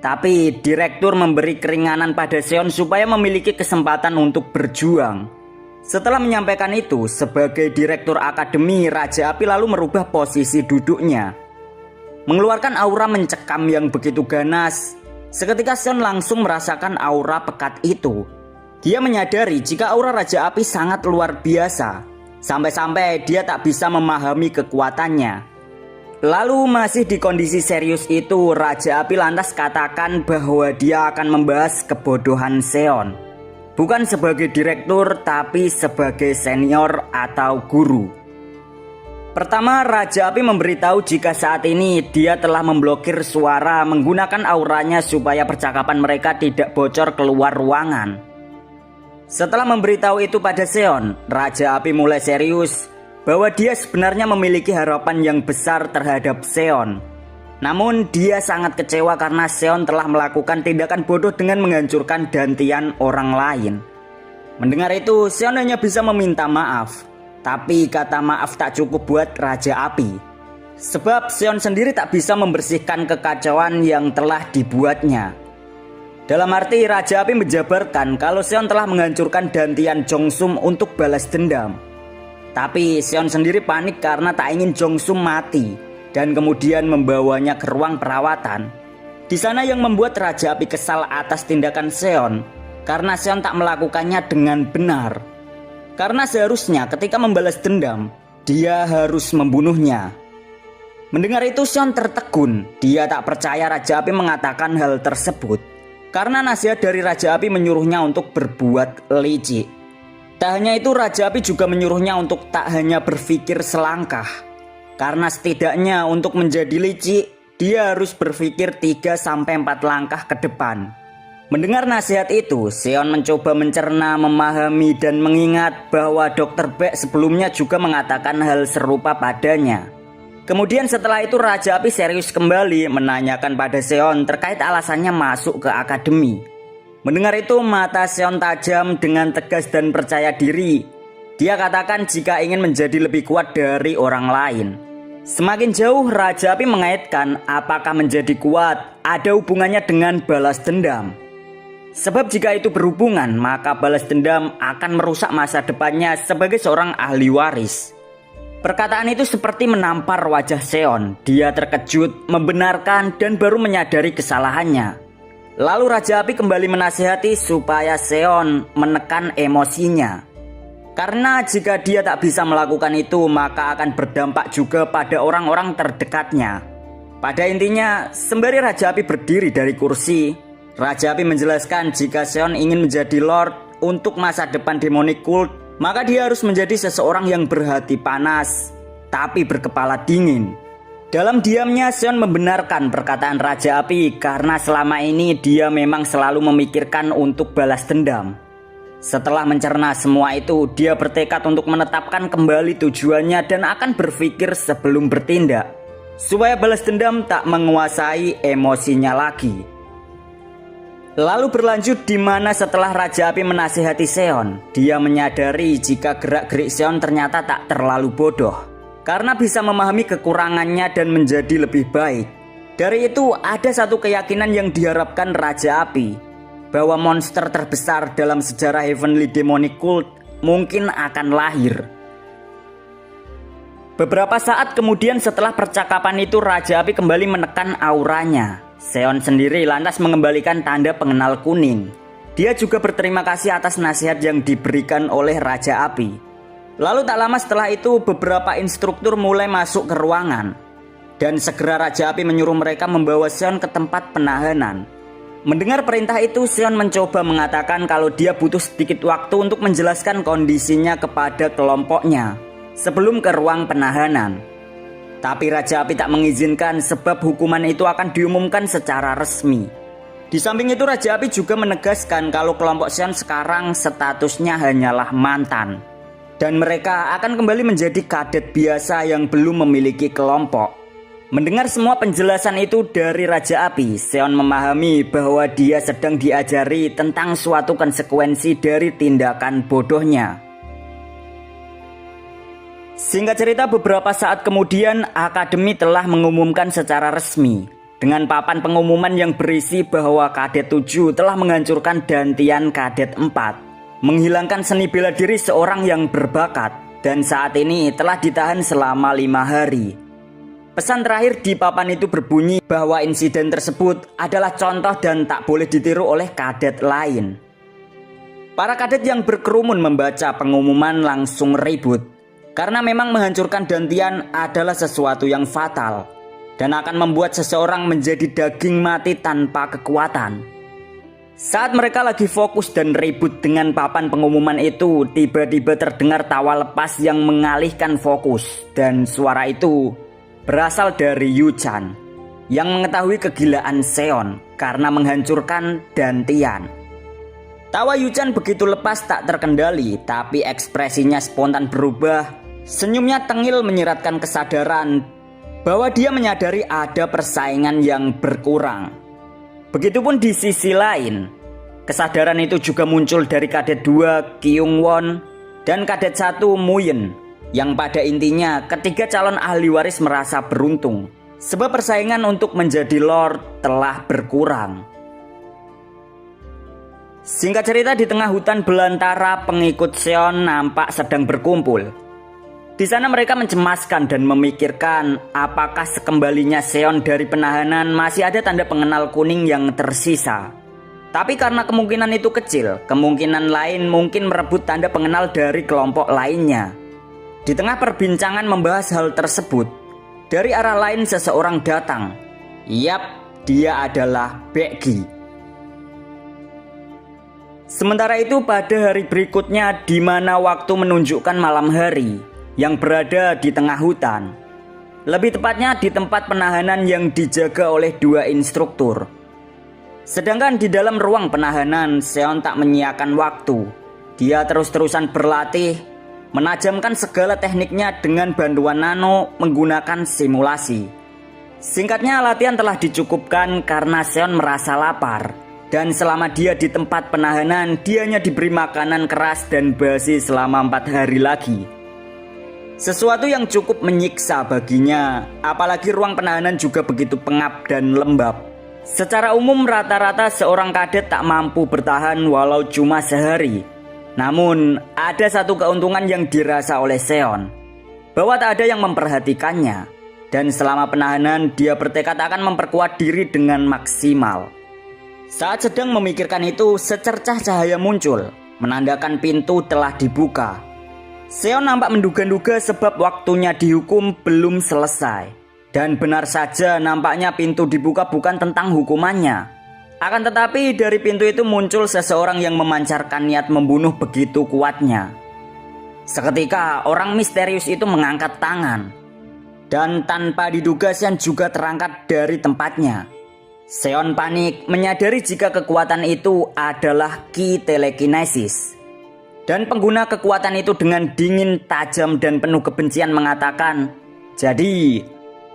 Tapi direktur memberi keringanan pada Seon supaya memiliki kesempatan untuk berjuang. Setelah menyampaikan itu, sebagai direktur akademi, Raja Api lalu merubah posisi duduknya, mengeluarkan aura mencekam yang begitu ganas. Seketika Seon langsung merasakan aura pekat itu. Dia menyadari jika aura Raja Api sangat luar biasa, sampai-sampai dia tak bisa memahami kekuatannya. Lalu masih di kondisi serius itu, Raja Api lantas katakan bahwa dia akan membahas kebodohan Seon. Bukan sebagai direktur, tapi sebagai senior atau guru. Pertama, Raja Api memberitahu jika saat ini dia telah memblokir suara menggunakan auranya supaya percakapan mereka tidak bocor keluar ruangan. Setelah memberitahu itu pada Seon, Raja Api mulai serius bahwa dia sebenarnya memiliki harapan yang besar terhadap Seon. Namun dia sangat kecewa karena Seon telah melakukan tindakan bodoh dengan menghancurkan dantian orang lain. Mendengar itu, Seon hanya bisa meminta maaf. Tapi kata maaf tak cukup buat Raja Api. Sebab Seon sendiri tak bisa membersihkan kekacauan yang telah dibuatnya. Dalam arti Raja Api menjabarkan kalau Seon telah menghancurkan dantian Jongsum untuk balas dendam. Tapi Seon sendiri panik karena tak ingin Jongsum mati dan kemudian membawanya ke ruang perawatan. Di sana yang membuat Raja Api kesal atas tindakan Seon karena Seon tak melakukannya dengan benar. Karena seharusnya ketika membalas dendam, dia harus membunuhnya. Mendengar itu Seon tertegun. Dia tak percaya Raja Api mengatakan hal tersebut. Karena nasihat dari Raja Api menyuruhnya untuk berbuat licik. Tak hanya itu, Raja Api juga menyuruhnya untuk tak hanya berpikir selangkah. Karena setidaknya untuk menjadi licik, dia harus berpikir 3-4 langkah ke depan. Mendengar nasihat itu, Seon mencoba mencerna, memahami dan mengingat bahwa Dr. Baek sebelumnya juga mengatakan hal serupa padanya. Kemudian setelah itu Raja Api serius kembali menanyakan pada Seon terkait alasannya masuk ke akademi. Mendengar itu mata Seon tajam dengan tegas dan percaya diri. Dia katakan jika ingin menjadi lebih kuat dari orang lain. Semakin jauh Raja Api mengaitkan apakah menjadi kuat ada hubungannya dengan balas dendam. Sebab jika itu berhubungan, maka balas dendam akan merusak masa depannya sebagai seorang ahli waris. Perkataan itu seperti menampar wajah Seon. Dia terkejut, membenarkan dan baru menyadari kesalahannya. Lalu Raja Api kembali menasihati supaya Seon menekan emosinya. Karena jika dia tak bisa melakukan itu, maka akan berdampak juga pada orang-orang terdekatnya. Pada intinya, sembari Raja Api berdiri dari kursi, Raja Api menjelaskan jika Seon ingin menjadi Lord untuk masa depan Demonic Cult, maka dia harus menjadi seseorang yang berhati panas, tapi berkepala dingin. Dalam diamnya Seon membenarkan perkataan Raja Api karena selama ini dia memang selalu memikirkan untuk balas dendam. Setelah mencerna semua itu, dia bertekad untuk menetapkan kembali tujuannya dan akan berpikir sebelum bertindak, supaya balas dendam tak menguasai emosinya lagi. Lalu berlanjut di mana setelah Raja Api menasihati Seon, dia menyadari jika gerak-gerik Seon ternyata tak terlalu bodoh, karena bisa memahami kekurangannya dan menjadi lebih baik. Dari itu ada satu keyakinan yang diharapkan Raja Api, bahwa monster terbesar dalam sejarah Heavenly Demonic Cult mungkin akan lahir. Beberapa saat kemudian setelah percakapan itu, Raja Api kembali menekan auranya. Seon sendiri lantas mengembalikan tanda pengenal kuning. Dia juga berterima kasih atas nasihat yang diberikan oleh Raja Api. Lalu tak lama setelah itu beberapa instruktur mulai masuk ke ruangan. Dan segera Raja Api menyuruh mereka membawa Seon ke tempat penahanan. Mendengar perintah itu, Seon mencoba mengatakan kalau dia butuh sedikit waktu untuk menjelaskan kondisinya kepada kelompoknya sebelum ke ruang penahanan. Tapi Raja Api tak mengizinkan sebab hukuman itu akan diumumkan secara resmi. Di samping itu Raja Api juga menegaskan kalau kelompok Seon sekarang statusnya hanyalah mantan. Dan mereka akan kembali menjadi kadet biasa yang belum memiliki kelompok. Mendengar semua penjelasan itu dari Raja Api, Seon memahami bahwa dia sedang diajari tentang suatu konsekuensi dari tindakan bodohnya. Singkat cerita, beberapa saat kemudian Akademi telah mengumumkan secara resmi dengan papan pengumuman yang berisi bahwa Kadet 7 telah menghancurkan dantian Kadet 4, menghilangkan seni bela diri seorang yang berbakat, dan saat ini telah ditahan selama 5 hari. Pesan terakhir di papan itu berbunyi bahwa insiden tersebut adalah contoh dan tak boleh ditiru oleh kadet lain. Para kadet yang berkerumun membaca pengumuman langsung ribut. Karena memang menghancurkan dantian adalah sesuatu yang fatal dan akan membuat seseorang menjadi daging mati tanpa kekuatan. Saat mereka lagi fokus dan ribut dengan papan pengumuman itu, tiba-tiba terdengar tawa lepas yang mengalihkan fokus, dan suara itu berasal dari Yu-chan yang mengetahui kegilaan Seon karena menghancurkan Dantian. Tawa Yu-chan begitu lepas tak terkendali, tapi ekspresinya spontan berubah. Senyumnya tengil menyiratkan kesadaran bahwa dia menyadari ada persaingan yang berkurang. Begitupun di sisi lain, kesadaran itu juga muncul dari Kadet 2 Kyung Won dan Kadet 1 Muyen, yang pada intinya ketiga calon ahli waris merasa beruntung sebab persaingan untuk menjadi Lord telah berkurang. Singkat cerita, di tengah hutan belantara, pengikut Seon nampak sedang berkumpul. Di sana mereka mencemaskan dan memikirkan apakah sekembalinya Seon dari penahanan masih ada tanda pengenal kuning yang tersisa. Tapi karena kemungkinan itu kecil, kemungkinan lain mungkin merebut tanda pengenal dari kelompok lainnya. Di tengah perbincangan membahas hal tersebut, dari arah lain seseorang datang. Yap, dia adalah Baekgi. Sementara itu pada hari berikutnya, di mana waktu menunjukkan malam hari, yang berada di tengah hutan, lebih tepatnya di tempat penahanan yang dijaga oleh dua instruktur. Sedangkan di dalam ruang penahanan, Seon tak menyiakan waktu. Dia terus-terusan berlatih, menajamkan segala tekniknya dengan bantuan nano menggunakan simulasi. Singkatnya, latihan telah dicukupkan karena Seon merasa lapar. Dan selama dia di tempat penahanan, dia hanya diberi makanan keras dan basi selama 4 hari lagi. Sesuatu yang cukup menyiksa baginya, apalagi ruang penahanan juga begitu pengap dan lembab. Secara umum rata-rata seorang kadet tak mampu bertahan walau cuma sehari. Namun ada satu keuntungan yang dirasa oleh Seon, bahwa tak ada yang memperhatikannya. Dan selama penahanan dia bertekad akan memperkuat diri dengan maksimal. Saat sedang memikirkan itu, secercah cahaya muncul, menandakan pintu telah dibuka. Seon nampak menduga-duga sebab waktunya dihukum belum selesai. Dan benar saja nampaknya pintu dibuka bukan tentang hukumannya. Akan tetapi dari pintu itu muncul seseorang yang memancarkan niat membunuh begitu kuatnya. Seketika orang misterius itu mengangkat tangan. Dan tanpa diduga Seon juga terangkat dari tempatnya. Seon panik menyadari jika kekuatan itu adalah ki telekinesis. Dan pengguna kekuatan itu dengan dingin, tajam, dan penuh kebencian mengatakan, "Jadi,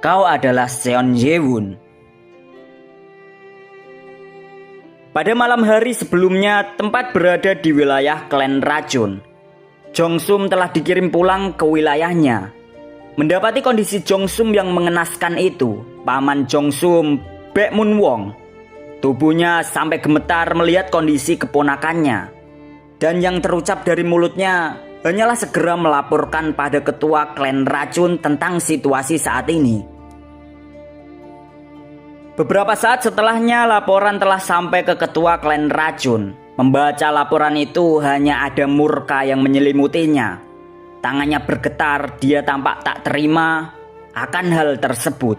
kau adalah Seon Ye-won." Pada malam hari sebelumnya, tempat berada di wilayah klan racun. Jong-sum telah dikirim pulang ke wilayahnya. Mendapati kondisi Jong-sum yang mengenaskan itu, paman Jong-sum, Baekmun Wong, tubuhnya sampai gemetar melihat kondisi keponakannya. Dan yang terucap dari mulutnya hanyalah segera melaporkan pada ketua klan racun tentang situasi saat ini. Beberapa saat setelahnya laporan telah sampai ke ketua klan racun. Membaca laporan itu hanya ada murka yang menyelimutinya. Tangannya bergetar, dia tampak tak terima akan hal tersebut.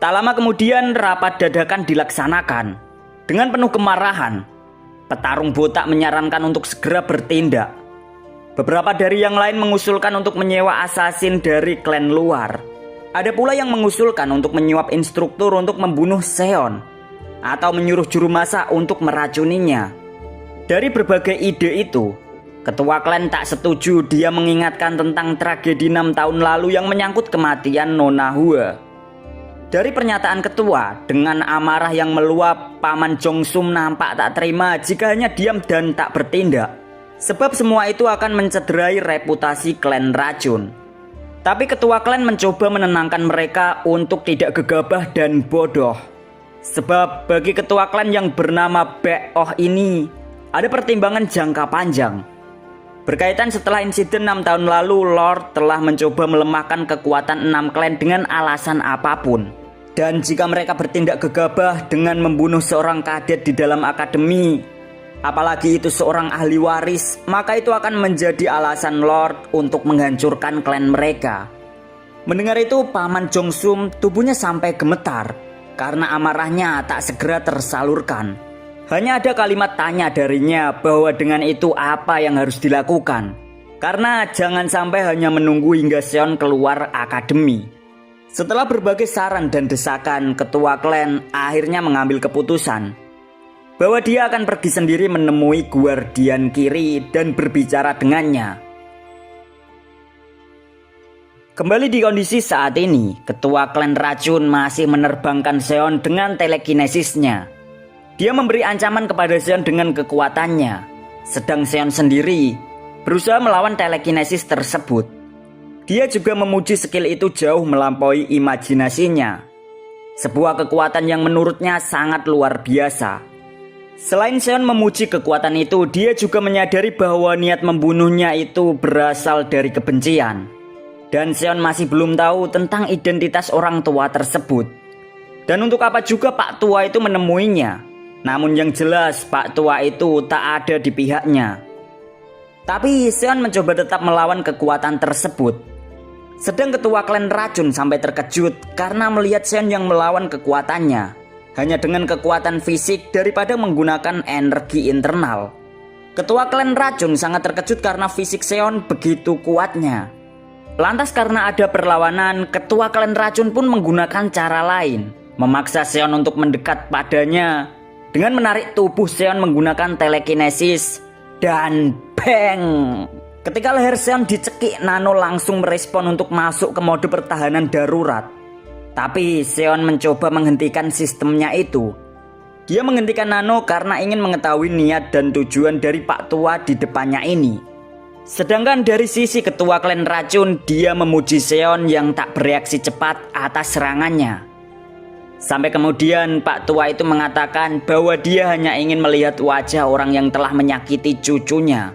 Tak lama kemudian rapat dadakan dilaksanakan. Dengan penuh kemarahan, petarung botak menyarankan untuk segera bertindak. Beberapa dari yang lain mengusulkan untuk menyewa asasin dari klan luar. Ada pula yang mengusulkan untuk menyuap instruktur untuk membunuh Seon, atau menyuruh juru masak untuk meracuninya. Dari berbagai ide itu, ketua klan tak setuju. Dia mengingatkan tentang tragedi 6 tahun lalu yang menyangkut kematian Nona Hua. Dari pernyataan ketua, dengan amarah yang meluap, paman Jong-sum nampak tak terima jika hanya diam dan tak bertindak. Sebab semua itu akan mencederai reputasi klan racun. Tapi ketua klan mencoba menenangkan mereka untuk tidak gegabah dan bodoh. Sebab bagi ketua klan yang bernama Baek-oh ini, ada pertimbangan jangka panjang. Berkaitan setelah insiden 6 tahun lalu, Lord telah mencoba melemahkan kekuatan 6 klan dengan alasan apapun. Dan jika mereka bertindak gegabah dengan membunuh seorang kadet di dalam akademi, apalagi itu seorang ahli waris, maka itu akan menjadi alasan Lord untuk menghancurkan klan mereka. Mendengar itu, paman Jong-sum tubuhnya sampai gemetar. karena amarahnya tak segera tersalurkan. Hanya ada kalimat tanya darinya bahwa dengan itu apa yang harus dilakukan. Karena jangan sampai hanya menunggu hingga Seon keluar akademi. Setelah berbagai saran dan desakan, ketua klan akhirnya mengambil keputusan bahwa dia akan pergi sendiri menemui guardian kiri dan berbicara dengannya. Kembali di kondisi saat ini, ketua klan racun masih menerbangkan Seon dengan telekinesisnya. Dia memberi ancaman kepada Seon dengan kekuatannya, sedang Seon sendiri berusaha melawan telekinesis tersebut. Dia juga memuji skill itu jauh melampaui imajinasinya. Sebuah kekuatan yang menurutnya sangat luar biasa. Selain Seon memuji kekuatan itu, dia juga menyadari bahwa niat membunuhnya itu berasal dari kebencian. Dan Seon masih belum tahu tentang identitas orang tua tersebut. Dan untuk apa juga Pak Tua itu menemuinya. Namun yang jelas Pak Tua itu tak ada di pihaknya. Tapi Seon mencoba tetap melawan kekuatan tersebut. Sedang ketua klan racun sampai terkejut karena melihat Seon yang melawan kekuatannya hanya dengan kekuatan fisik daripada menggunakan energi internal. Ketua klan racun sangat terkejut karena fisik Seon begitu kuatnya. Lantas karena ada perlawanan, ketua klan racun pun menggunakan cara lain, memaksa Seon untuk mendekat padanya dengan menarik tubuh Seon menggunakan telekinesis dan bang! Ketika leher Seon dicekik, Nano langsung merespon untuk masuk ke mode pertahanan darurat. Tapi Seon mencoba menghentikan sistemnya itu. Dia menghentikan Nano karena ingin mengetahui niat dan tujuan dari Pak Tua di depannya ini. Sedangkan dari sisi ketua klan racun, dia memuji Seon yang tak bereaksi cepat atas serangannya. Sampai kemudian Pak Tua itu mengatakan bahwa dia hanya ingin melihat wajah orang yang telah menyakiti cucunya.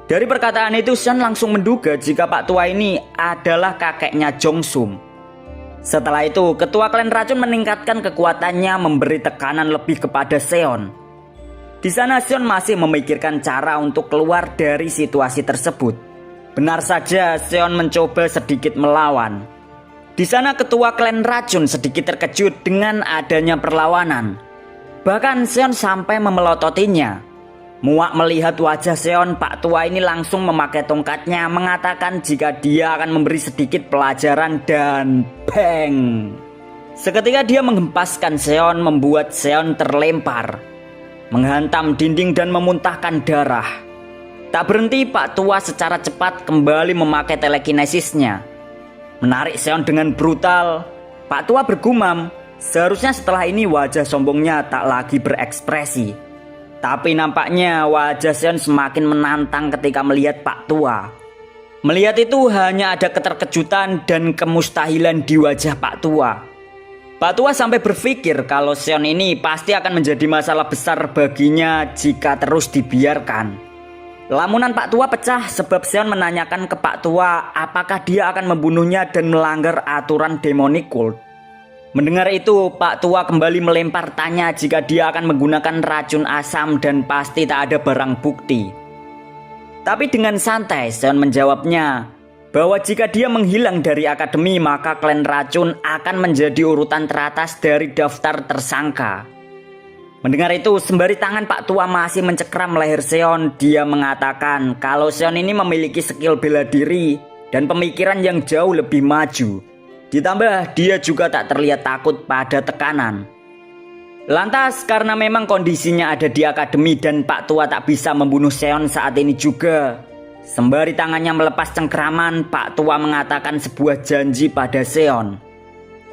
Dari perkataan itu Seon langsung menduga jika Pak Tua ini adalah kakeknya Jongsum. Setelah itu ketua klan racun meningkatkan kekuatannya memberi tekanan lebih kepada Seon. Di sana Seon masih memikirkan cara untuk keluar dari situasi tersebut. Benar saja Seon mencoba sedikit melawan. Di sana ketua klan racun sedikit terkejut dengan adanya perlawanan. Bahkan Seon sampai memelototinya. Muak melihat wajah Seon, Pak Tua ini langsung memakai tongkatnya mengatakan jika dia akan memberi sedikit pelajaran dan bang! Seketika dia menghempaskan Seon membuat Seon terlempar, menghantam dinding dan memuntahkan darah. Tak berhenti Pak Tua secara cepat kembali memakai telekinesisnya. Menarik Seon dengan brutal. Pak Tua bergumam, seharusnya setelah ini wajah sombongnya tak lagi berekspresi. Tapi nampaknya wajah Seon semakin menantang ketika melihat Pak Tua. Melihat itu hanya ada keterkejutan dan kemustahilan di wajah Pak Tua. Pak Tua sampai berpikir kalau Seon ini pasti akan menjadi masalah besar baginya jika terus dibiarkan. Lamunan Pak Tua pecah sebab Seon menanyakan ke Pak Tua apakah dia akan membunuhnya dan melanggar aturan demonic cult. Mendengar itu, Pak Tua kembali melempar tanya jika dia akan menggunakan racun asam dan pasti tak ada barang bukti. Tapi dengan santai, Seon menjawabnya bahwa jika dia menghilang dari akademi maka klan racun akan menjadi urutan teratas dari daftar tersangka. Mendengar itu, sembari tangan Pak Tua masih mencekram leher Seon, dia mengatakan kalau Seon ini memiliki skill bela diri dan pemikiran yang jauh lebih maju. Ditambah dia juga tak terlihat takut pada tekanan. Lantas karena memang kondisinya ada di akademi dan Pak Tua tak bisa membunuh Seon saat ini juga, sembari tangannya melepas cengkraman, Pak Tua mengatakan sebuah janji pada Seon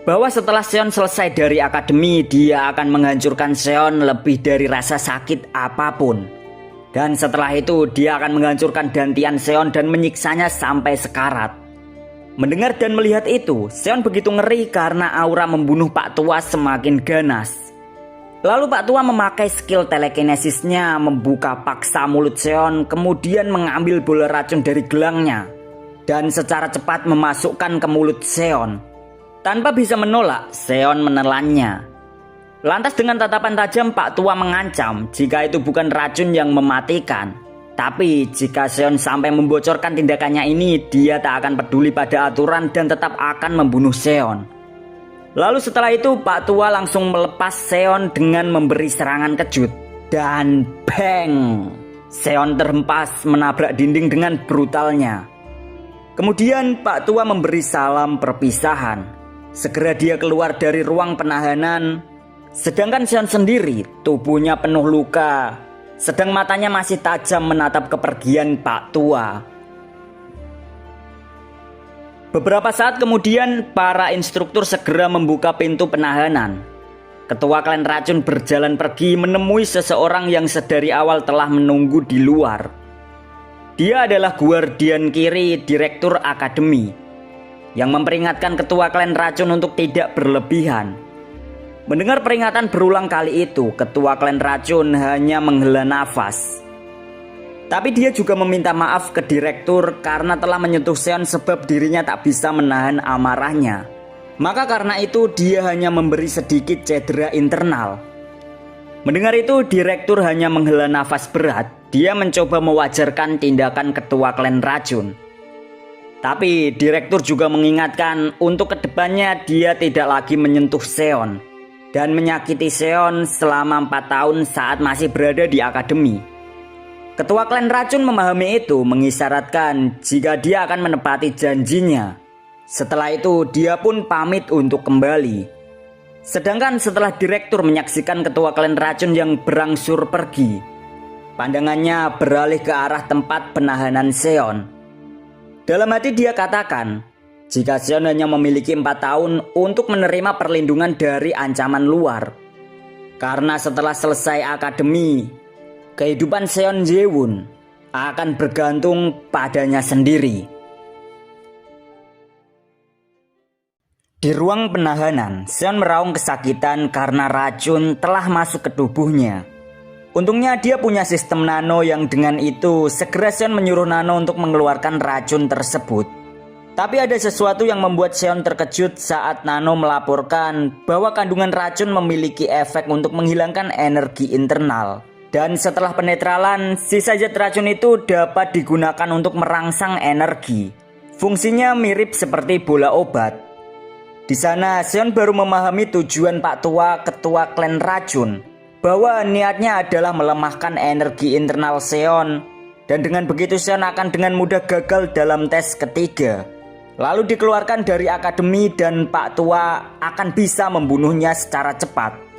bahwa setelah Seon selesai dari akademi, dia akan menghancurkan Seon lebih dari rasa sakit apapun. Dan setelah itu dia akan menghancurkan dantian Seon dan menyiksanya sampai sekarat. Mendengar dan melihat itu, Seon begitu ngeri karena aura membunuh Pak Tua semakin ganas. Lalu Pak Tua memakai skill telekinesisnya membuka paksa mulut Seon, kemudian mengambil bola racun dari gelangnya dan secara cepat memasukkan ke mulut Seon. Tanpa bisa menolak, Seon menelannya. Lantas dengan tatapan tajam Pak Tua mengancam jika itu bukan racun yang mematikan. Tapi jika Seon sampai membocorkan tindakannya ini, dia tak akan peduli pada aturan dan tetap akan membunuh Seon. Lalu setelah itu Pak Tua langsung melepas Seon dengan memberi serangan kejut. Dan bang! Seon terhempas menabrak dinding dengan brutalnya. Kemudian Pak Tua memberi salam perpisahan. Segera dia keluar dari ruang penahanan. Sedangkan Seon sendiri tubuhnya penuh luka. Sedang matanya masih tajam menatap kepergian Pak Tua. Beberapa saat kemudian para instruktur segera membuka pintu penahanan. Ketua klan racun berjalan pergi menemui seseorang yang sedari awal telah menunggu di luar. Dia adalah guardian kiri direktur akademi yang memperingatkan ketua klan racun untuk tidak berlebihan. Mendengar peringatan berulang kali itu, ketua klan racun hanya menghela nafas. Tapi dia juga meminta maaf ke direktur karena telah menyentuh Seon sebab dirinya tak bisa menahan amarahnya. Maka karena itu dia hanya memberi sedikit cedera internal. Mendengar itu, direktur hanya menghela nafas berat. Dia mencoba mewajarkan tindakan ketua klan racun. Tapi direktur juga mengingatkan untuk kedepannya dia tidak lagi menyentuh Seon dan menyakiti Seon selama 4 tahun saat masih berada di akademi. Ketua klan racun memahami itu, mengisyaratkan jika dia akan menepati janjinya. Setelah itu dia pun pamit untuk kembali. Sedangkan setelah direktur menyaksikan ketua klan racun yang berangsur pergi, pandangannya beralih ke arah tempat penahanan Seon. Dalam hati dia katakan, jika Seon hanya memiliki 4 tahun untuk menerima perlindungan dari ancaman luar. Karena setelah selesai akademi, kehidupan Seon Jae-won akan bergantung padanya sendiri. Di ruang penahanan, Seon meraung kesakitan karena racun telah masuk ke tubuhnya. Untungnya dia punya sistem nano yang dengan itu segera Seon menyuruh nano untuk mengeluarkan racun tersebut. Tapi ada sesuatu yang membuat Seon terkejut saat nano melaporkan bahwa kandungan racun memiliki efek untuk menghilangkan energi internal. Dan setelah penetralan, sisa zat racun itu dapat digunakan untuk merangsang energi. Fungsinya mirip seperti bola obat. Di sana Seon baru memahami tujuan Pak Tua, ketua klan racun, bahwa niatnya adalah melemahkan energi internal Seon. Dan dengan begitu Seon akan dengan mudah gagal dalam tes ketiga. Lalu dikeluarkan dari akademi dan Pak Tua akan bisa membunuhnya secara cepat.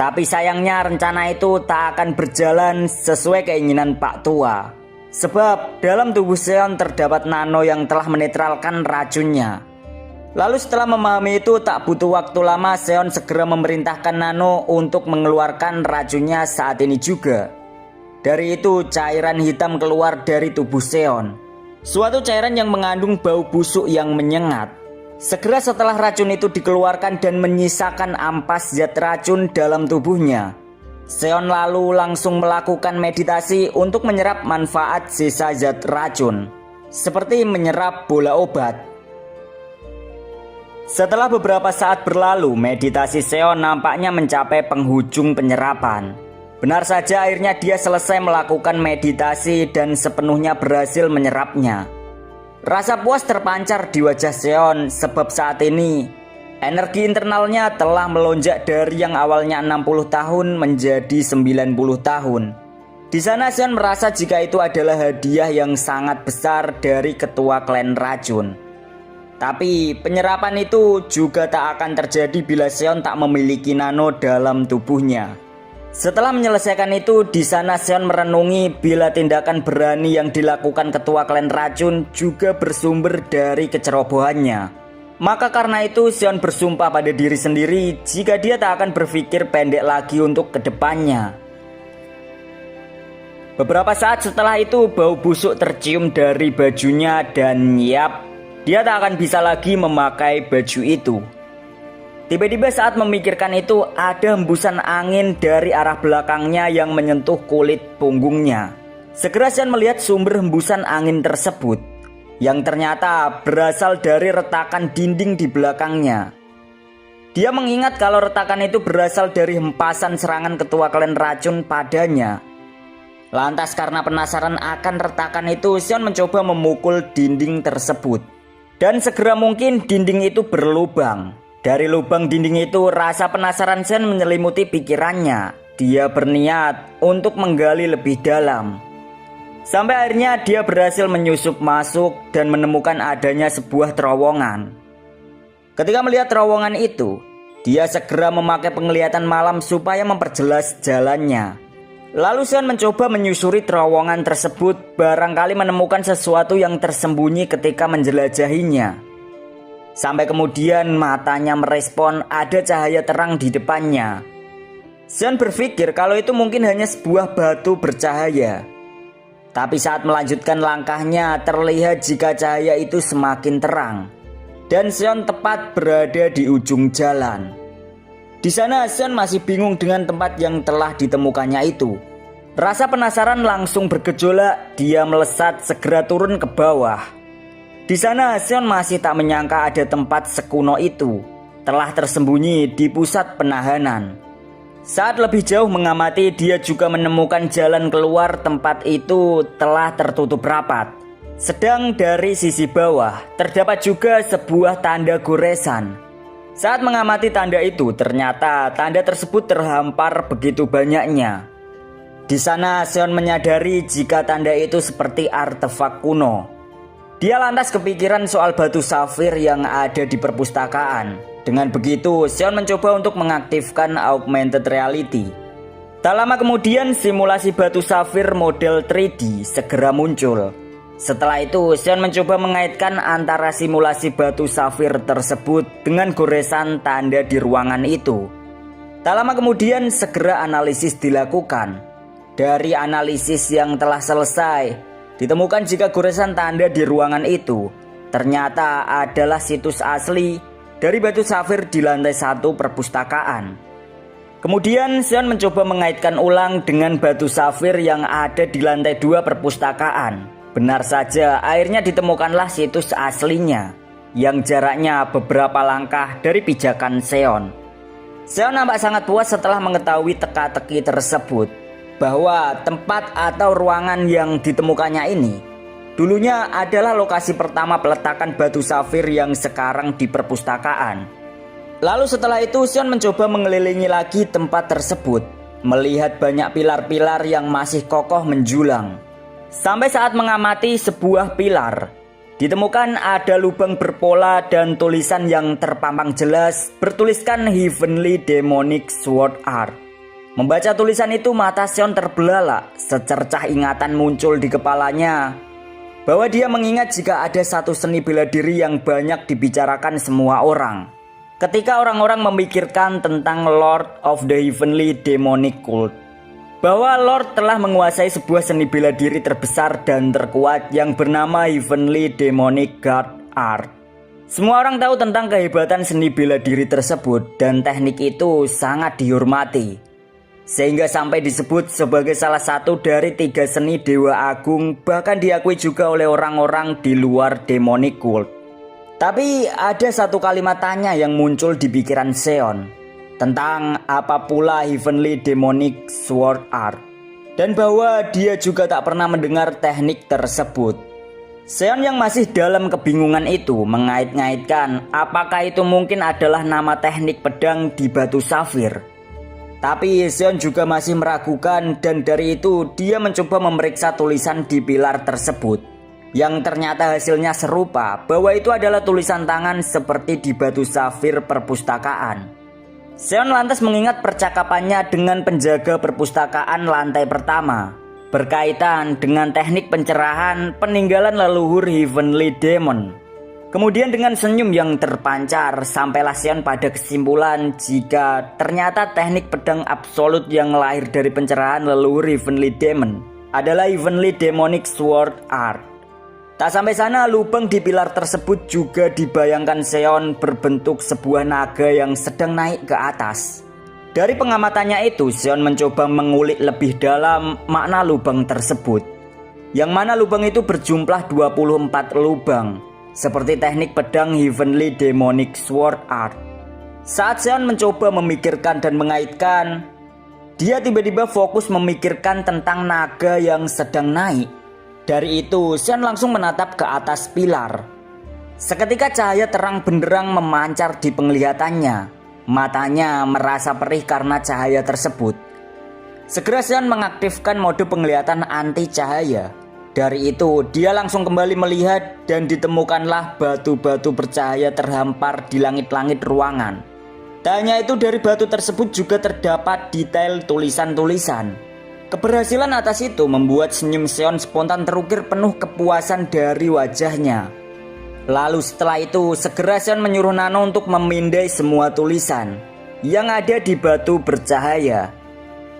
Tapi sayangnya rencana itu tak akan berjalan sesuai keinginan Pak Tua. Sebab dalam tubuh Seon terdapat nano yang telah menetralkan racunnya. Lalu setelah memahami itu tak butuh waktu lama Seon segera memerintahkan nano untuk mengeluarkan racunnya saat ini juga. Dari itu cairan hitam keluar dari tubuh Seon. Suatu cairan yang mengandung bau busuk yang menyengat. Segera setelah racun itu dikeluarkan dan menyisakan ampas zat racun dalam tubuhnya, Seon lalu langsung melakukan meditasi untuk menyerap manfaat sisa zat racun, seperti menyerap bola obat. Setelah beberapa saat berlalu, meditasi Seon nampaknya mencapai penghujung penyerapan. Benar saja akhirnya dia selesai melakukan meditasi dan sepenuhnya berhasil menyerapnya. Rasa puas terpancar di wajah Seon sebab saat ini energi internalnya telah melonjak dari yang awalnya 60 tahun menjadi 90 tahun. Di sana Seon merasa jika itu adalah hadiah yang sangat besar dari ketua klan racun. Tapi penyerapan itu juga tak akan terjadi bila Seon tak memiliki nano dalam tubuhnya. Setelah menyelesaikan itu, di sana Seon merenungi bila tindakan berani yang dilakukan ketua klan racun juga bersumber dari kecerobohannya. Maka karena itu Seon bersumpah pada diri sendiri jika dia tak akan berpikir pendek lagi untuk kedepannya. Beberapa saat setelah itu bau busuk tercium dari bajunya dan yap, dia tak akan bisa lagi memakai baju itu. Tiba-tiba saat memikirkan itu ada hembusan angin dari arah belakangnya yang menyentuh kulit punggungnya. Segera Seon melihat sumber hembusan angin tersebut yang ternyata berasal dari retakan dinding di belakangnya. Dia mengingat kalau retakan itu berasal dari hempasan serangan ketua klan racun padanya. Lantas karena penasaran akan retakan itu, Seon mencoba memukul dinding tersebut. Dan segera mungkin dinding itu berlubang. Dari lubang dinding itu, rasa penasaran Seon menyelimuti pikirannya. Dia berniat untuk menggali lebih dalam. Sampai akhirnya dia berhasil menyusup masuk dan menemukan adanya sebuah terowongan. Ketika melihat terowongan itu, dia segera memakai penglihatan malam supaya memperjelas jalannya. Lalu Seon mencoba menyusuri terowongan tersebut, barangkali menemukan sesuatu yang tersembunyi ketika menjelajahinya. Sampai kemudian matanya merespon ada cahaya terang di depannya. Seon berpikir kalau itu mungkin hanya sebuah batu bercahaya. Tapi saat melanjutkan langkahnya, terlihat jika cahaya itu semakin terang. Dan Seon tepat berada di ujung jalan. Di sana Seon masih bingung dengan tempat yang telah ditemukannya itu. Rasa penasaran langsung bergejolak, dia melesat segera turun ke bawah. Di sana Seon masih tak menyangka ada tempat sekuno itu telah tersembunyi di pusat penahanan. Saat lebih jauh mengamati, dia juga menemukan jalan keluar tempat itu telah tertutup rapat. Sedang dari sisi bawah terdapat juga sebuah tanda goresan. Saat mengamati tanda itu, ternyata tanda tersebut terhampar begitu banyaknya. Di sana Seon menyadari jika tanda itu seperti artefak kuno. Dia lantas kepikiran soal batu safir yang ada di perpustakaan. Dengan begitu, Seon mencoba untuk mengaktifkan augmented reality. Tak lama kemudian, simulasi batu safir model 3D segera muncul. Setelah itu, Seon mencoba mengaitkan antara simulasi batu safir tersebut dengan goresan tanda di ruangan itu. Tak lama kemudian, segera analisis dilakukan. Dari analisis yang telah selesai, ditemukan jika goresan tanda di ruangan itu ternyata adalah situs asli dari batu safir di lantai 1 perpustakaan. Kemudian Seon mencoba mengaitkan ulang dengan batu safir yang ada di lantai 2 perpustakaan. Benar saja, akhirnya ditemukanlah situs aslinya yang jaraknya beberapa langkah dari pijakan Seon. Seon nampak sangat puas setelah mengetahui teka-teki tersebut, bahwa tempat atau ruangan yang ditemukannya ini dulunya adalah lokasi pertama peletakan batu safir yang sekarang di perpustakaan. Lalu setelah itu Seon mencoba mengelilingi lagi tempat tersebut, melihat banyak pilar-pilar yang masih kokoh menjulang. Sampai saat mengamati sebuah pilar, ditemukan ada lubang berpola dan tulisan yang terpampang jelas bertuliskan Heavenly Demonic Sword Art. Membaca tulisan itu, mata Seon terbelalak. Secercah ingatan muncul di kepalanya bahwa dia mengingat jika ada satu seni bela diri yang banyak dibicarakan semua orang ketika orang-orang memikirkan tentang Lord of the Heavenly Demonic Cult, bahwa Lord telah menguasai sebuah seni bela diri terbesar dan terkuat yang bernama Heavenly Demonic God Art. Semua orang tahu tentang kehebatan seni bela diri tersebut dan teknik itu sangat dihormati, sehingga sampai disebut sebagai salah satu dari 3 seni dewa agung, bahkan diakui juga oleh orang-orang di luar demonic cult. Tapi ada satu kalimat tanya yang muncul di pikiran Seon tentang apa pula Heavenly Demonic Sword Art, dan bahwa dia juga tak pernah mendengar teknik tersebut. Seon yang masih dalam kebingungan itu mengait-ngaitkan apakah itu mungkin adalah nama teknik pedang di batu safir. Tapi Seon juga masih meragukan, dan dari itu dia mencoba memeriksa tulisan di pilar tersebut, yang ternyata hasilnya serupa, bahwa itu adalah tulisan tangan seperti di batu safir perpustakaan. Seon lantas mengingat percakapannya dengan penjaga perpustakaan lantai pertama berkaitan dengan teknik pencerahan peninggalan leluhur Heavenly Demon. Kemudian dengan senyum yang terpancar, sampailah Seon pada kesimpulan jika ternyata teknik pedang absolut yang lahir dari pencerahan leluhur Heavenly Demon adalah Heavenly Demonic Sword Art. Tak sampai sana, lubang di pilar tersebut juga dibayangkan Seon berbentuk sebuah naga yang sedang naik ke atas. Dari pengamatannya itu, Seon mencoba mengulik lebih dalam makna lubang tersebut, yang mana lubang itu berjumlah 24 lubang, seperti teknik pedang Heavenly Demonic Sword Art. Saat Seon mencoba memikirkan dan mengaitkan, dia tiba-tiba fokus memikirkan tentang naga yang sedang naik. Dari itu, Seon langsung menatap ke atas pilar. Seketika cahaya terang benderang memancar di penglihatannya. Matanya merasa perih karena cahaya tersebut. Segera Seon mengaktifkan mode penglihatan anti cahaya. Dari itu, dia langsung kembali melihat dan ditemukanlah batu-batu bercahaya terhampar di langit-langit ruangan. Tak hanya itu, dari batu tersebut juga terdapat detail tulisan-tulisan. Keberhasilan atas itu membuat senyum Seon spontan terukir penuh kepuasan dari wajahnya. Lalu setelah itu, segera Seon menyuruh Nano untuk memindai semua tulisan yang ada di batu bercahaya.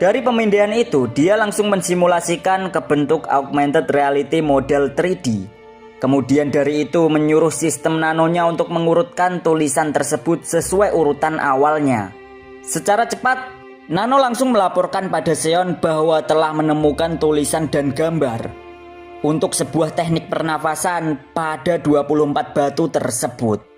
Dari pemindaian itu, dia langsung mensimulasikan ke bentuk augmented reality model 3D. Kemudian dari itu menyuruh sistem nanonya untuk mengurutkan tulisan tersebut sesuai urutan awalnya. Secara cepat, Nano langsung melaporkan pada Seon bahwa telah menemukan tulisan dan gambar untuk sebuah teknik pernafasan pada 24 batu tersebut.